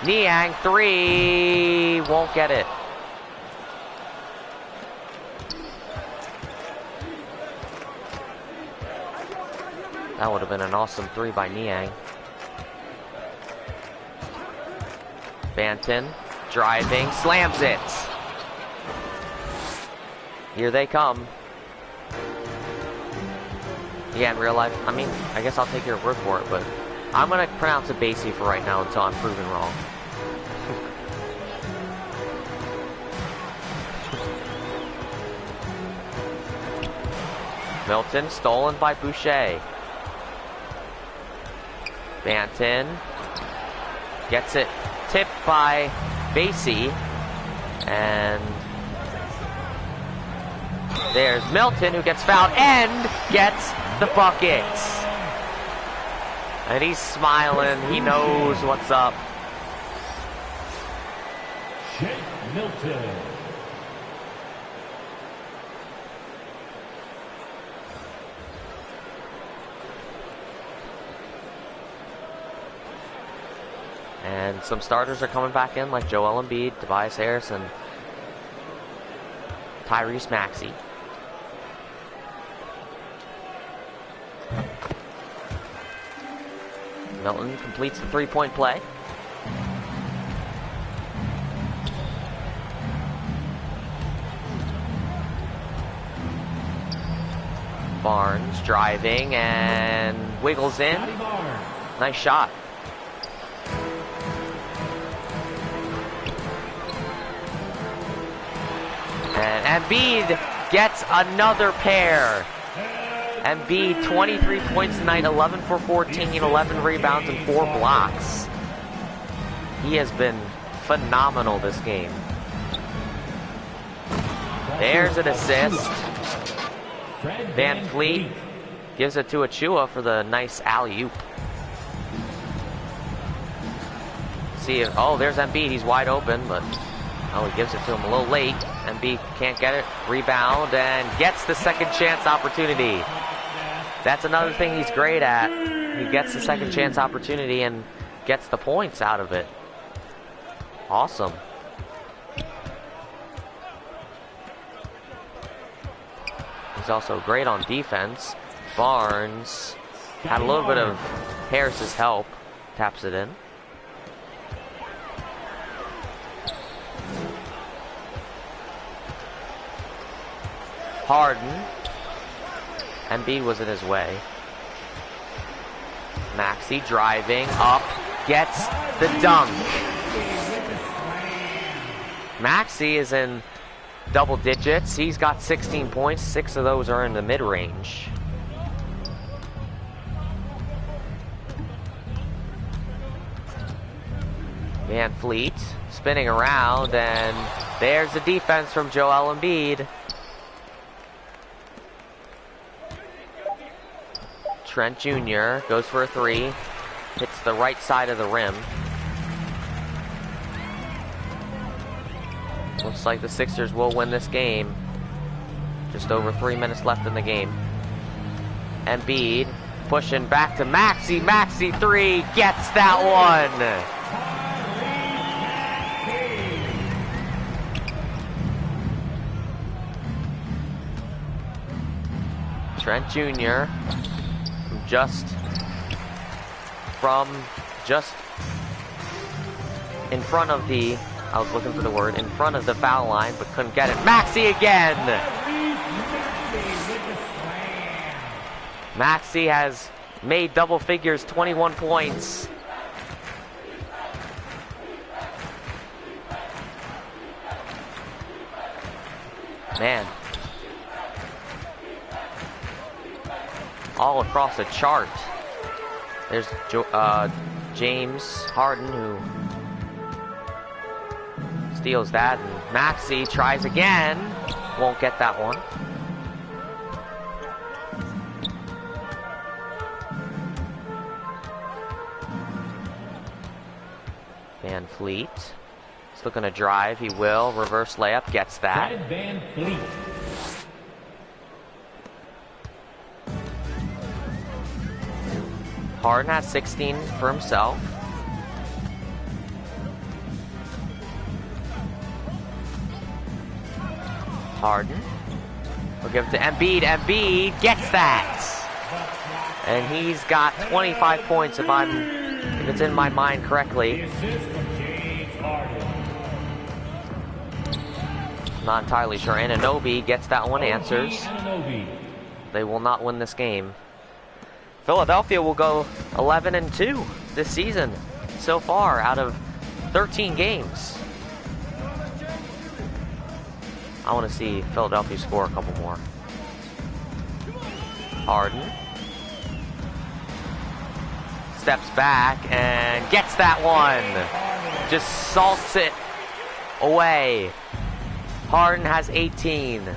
Niang 3, won't get it. That would have been an awesome 3 by Niang. Banton driving, slams it. Here they come. Yeah, in real life, I mean, I guess I'll take your word for it, but I'm gonna pronounce it Basie for right now until I'm proven wrong. Milton stolen by Boucher. Banton gets it tipped by Basie, and there's Milton who gets fouled and gets the bucket. And he's smiling, he knows what's up. Shake Milton. And some starters are coming back in, like Joel Embiid, Tobias Harris, and Tyrese Maxey. Milton completes the three-point play. Barnes driving and wiggles in. Nice shot. And Embiid gets another pair. Embiid, 23 points tonight, 11 for 14, 11 rebounds, and 4 blocks. He has been phenomenal this game. There's an assist. Van Fleet gives it to Achua for the nice alley-oop. See if, oh, there's Embiid, he's wide open, but oh, he gives it to him a little late. Embiid can't get it, rebound, and gets the second chance opportunity. That's another thing he's great at. He gets the second chance opportunity and gets the points out of it. Awesome. He's also great on defense. Barnes had a little bit of Harris's help. Taps it in. Harden. Embiid was in his way. Maxey driving up, gets the dunk. Maxey is in double digits. He's got 16 points. 6 of those are in the mid-range. Van Fleet spinning around, and there's the defense from Joel Embiid. Trent Jr. goes for a 3. Hits the right side of the rim. Looks like the Sixers will win this game. Just over 3 minutes left in the game. Embiid pushing back to Maxey. Maxey 3 gets that one. Trent Jr. just in front of the, I was looking for the word, in front of the foul line, but couldn't get it. Maxey again! Maxey has made double figures, 21 points. Man. All across the chart. There's James Harden who steals that, and Maxey tries again. Won't get that one. Van Fleet. He's looking to drive. He will. Reverse layup. Gets that. Fred Van Fleet. Harden has 16 for himself. Harden. We'll give it to Embiid. Embiid gets that. And he's got 25 points if it's in my mind correctly. Not entirely sure. Anunoby gets that one, answers. They will not win this game. Philadelphia will go 11-2 this season so far out of 13 games. I want to see Philadelphia score a couple more. Harden steps back and gets that one. Just salts it away. Harden has 18.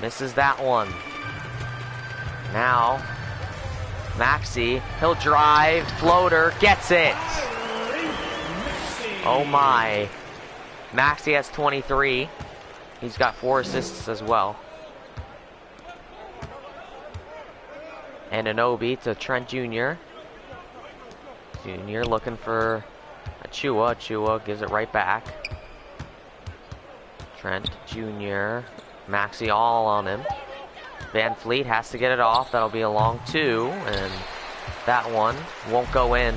Misses that one. Now, Maxey, he'll drive, floater, gets it. Oh my. Maxey has 23. He's got 4 assists as well. Anunoby to Trent Jr. Jr. looking for Achua. Achua gives it right back. Trent Jr. Maxey all on him. Van Fleet has to get it off. That'll be a long 2. And that one won't go in.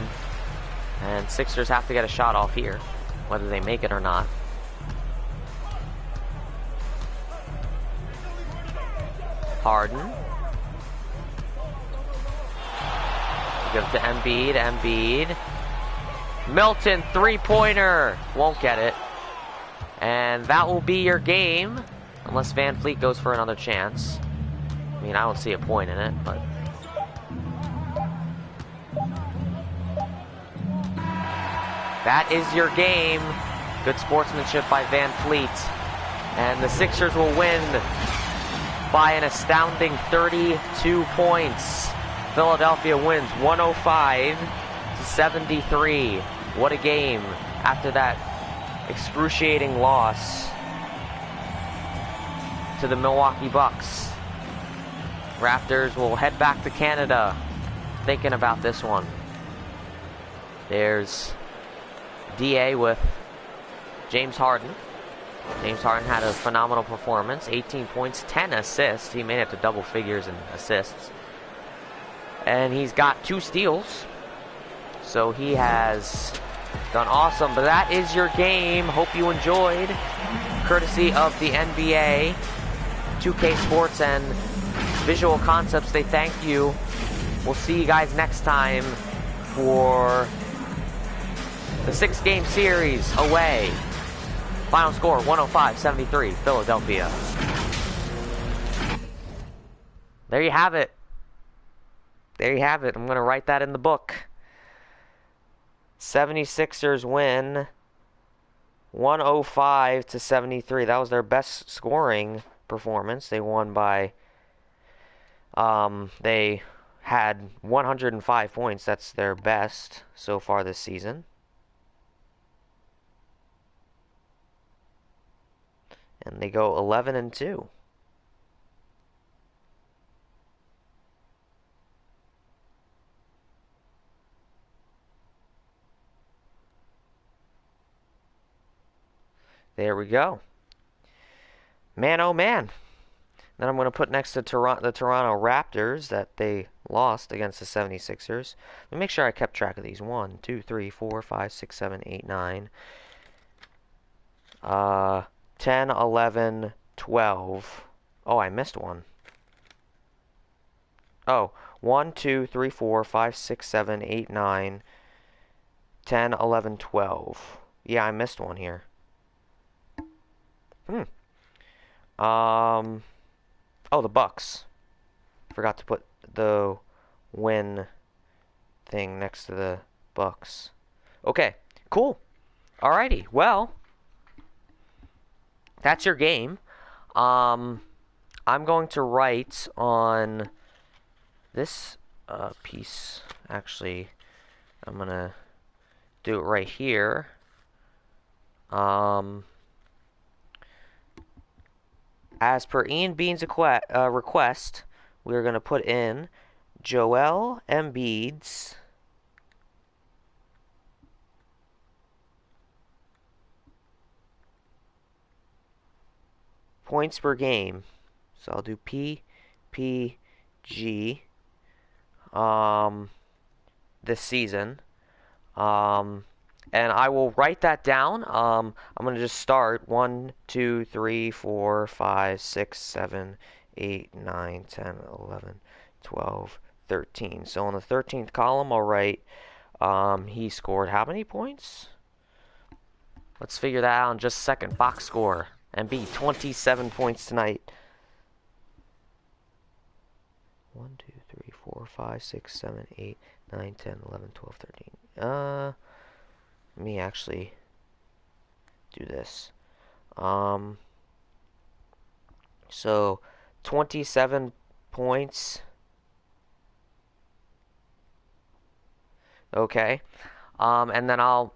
And Sixers have to get a shot off here, whether they make it or not. Harden. Give it to Embiid. Embiid. Milton, three-pointer. Won't get it. And that will be your game. Unless Van Fleet goes for another chance. I mean, I don't see a point in it, but... that is your game. Good sportsmanship by Van Fleet. And the Sixers will win by an astounding 32 points. Philadelphia wins 105-73. What a game after that excruciating loss to the Milwaukee Bucks. Raptors will head back to Canada thinking about this one. There's DA with James Harden. James Harden had a phenomenal performance. 18 points, 10 assists. He made it to double figures in assists. And he's got 2 steals. So he has done awesome. But that is your game. Hope you enjoyed. Courtesy of the NBA, 2K Sports, and Visual Concepts, they thank you. We'll see you guys next time for the 6-game series away. Final score, 105-73, Philadelphia. There you have it. There you have it. I'm going to write that in the book. 76ers win 105-73. That was their best scoring performance. They won by... they had 105 points. That's their best so far this season. And they go 11-2. There we go. Man, oh man. Then I'm going to put next to the Toronto Raptors that they lost against the 76ers. Let me make sure I kept track of these. 1, 2, 3, 4, 5, 6, 7, 8, 9. 10, 11, 12. Oh, I missed one. Oh, 1, 2, 3, 4, 5, 6, 7, 8, 9, 10, 11, 12. Yeah, I missed one here. Oh, the Bucks. Forgot to put the win thing next to the Bucks. Okay, cool. Alrighty, well, that's your game. I'm going to write on this piece. Actually, I'm going to do it right here. As per Ian Bean's request, we're going to put in Joel Embiid's points per game. So I'll do PPG this season. And I will write that down. I'm going to just start 1, 2, 3, 4, 5, 6, 7, 8, 9, 10, 11, 12, 13. So on the 13th column, I'll write he scored how many points? Let's figure that out in just a second. Box score. Embiid, 27 points tonight. 1, 2, 3, 4, 5, 6, 7, 8, 9, 10, 11, 12, 13. Let me actually do this. So 27 points. Okay. And then I'll,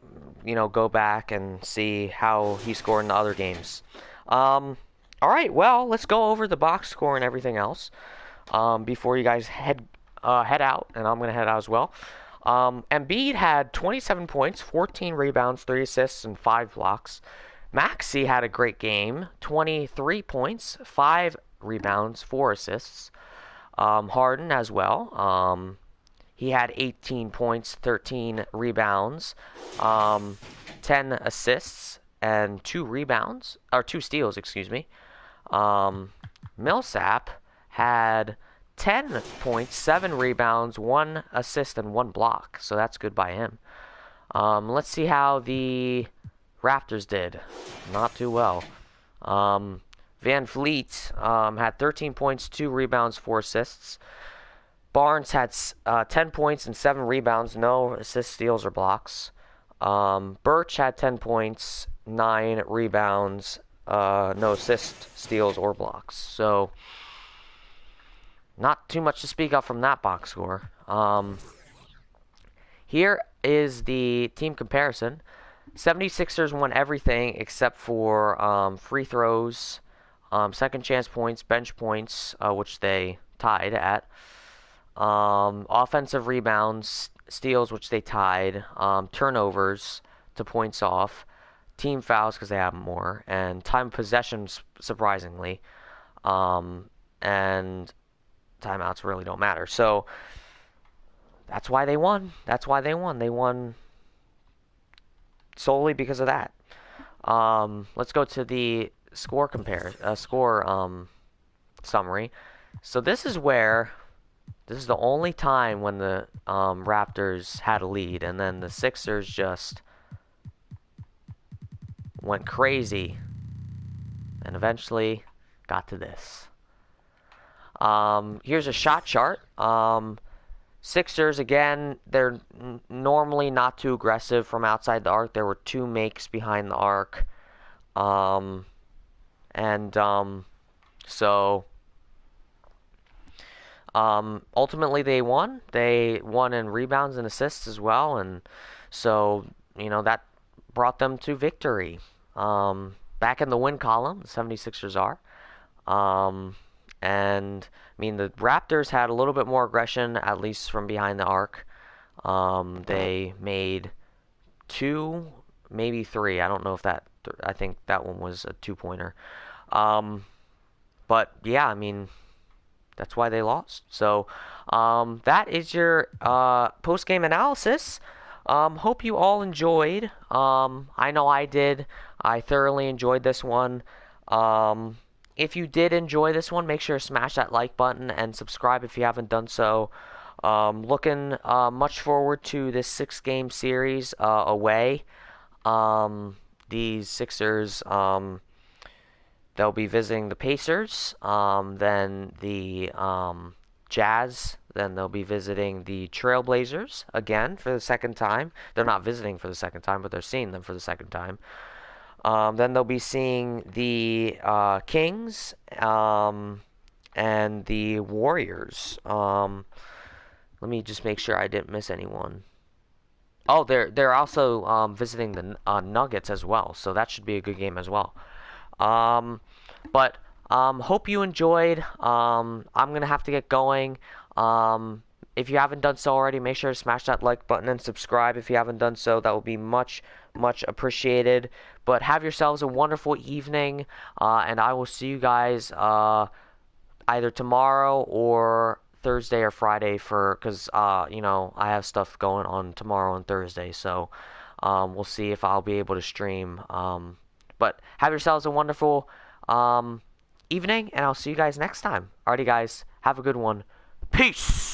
go back and see how he scored in the other games. All right. Well, let's go over the box score and everything else before you guys head out, and I'm gonna head out as well. Embiid had 27 points, 14 rebounds, 3 assists, and 5 blocks. Maxey had a great game, 23 points, 5 rebounds, 4 assists. Harden as well. He had 18 points, 13 rebounds, 10 assists, and 2 steals, excuse me. Millsap had 10 points, 7 rebounds, 1 assist, and 1 block. So that's good by him. Let's see how the Raptors did. Not too well. Van Vliet had 13 points, 2 rebounds, 4 assists. Barnes had 10 points and 7 rebounds, no assists, steals, or blocks. Birch had 10 points, 9 rebounds, no assists, steals, or blocks. So not too much to speak of from that box score. Here is the team comparison. 76ers won everything except for free throws, second chance points, bench points, which they tied at. Offensive rebounds, steals, which they tied. Turnovers to points off. Team fouls because they have more. And time possessions, surprisingly. And timeouts really don't matter. So that's why they won. They won solely because of that. Let's go to the score summary. So this is the only time when the Raptors had a lead, and then the Sixers just went crazy and eventually got to this. Here's a shot chart. Sixers, again, they're normally not too aggressive from outside the arc. There were 2 makes behind the arc. Ultimately they won. They won in rebounds and assists as well. And so, that brought them to victory. Back in the win column, the 76ers are. And the Raptors had a little bit more aggression, at least from behind the arc. They made 2, maybe 3. I don't know if I think that one was a 2-pointer. But yeah, that's why they lost. So that is your post-game analysis. Hope you all enjoyed. I know I did. I thoroughly enjoyed this one. If you did enjoy this one, make sure to smash that like button and subscribe if you haven't done so. Looking much forward to this 6-game series away. These Sixers, they'll be visiting the Pacers, then the Jazz, then they'll be visiting the Trailblazers again for the second time. They're not visiting for the second time, but they're seeing them for the second time. Then they'll be seeing the Kings and the Warriors. Let me just make sure I didn't miss anyone. Oh, they're also visiting the Nuggets as well, so that should be a good game as well. But hope you enjoyed. I'm gonna have to get going. If you haven't done so already, make sure to smash that like button and subscribe if you haven't done so. That would be much appreciated. But have yourselves a wonderful evening, and I will see you guys either tomorrow or Thursday or Friday because you know, I have stuff going on tomorrow and Thursday, so we'll see if I'll be able to stream. But have yourselves a wonderful evening, and I'll see you guys next time. Alrighty, guys, have a good one. Peace.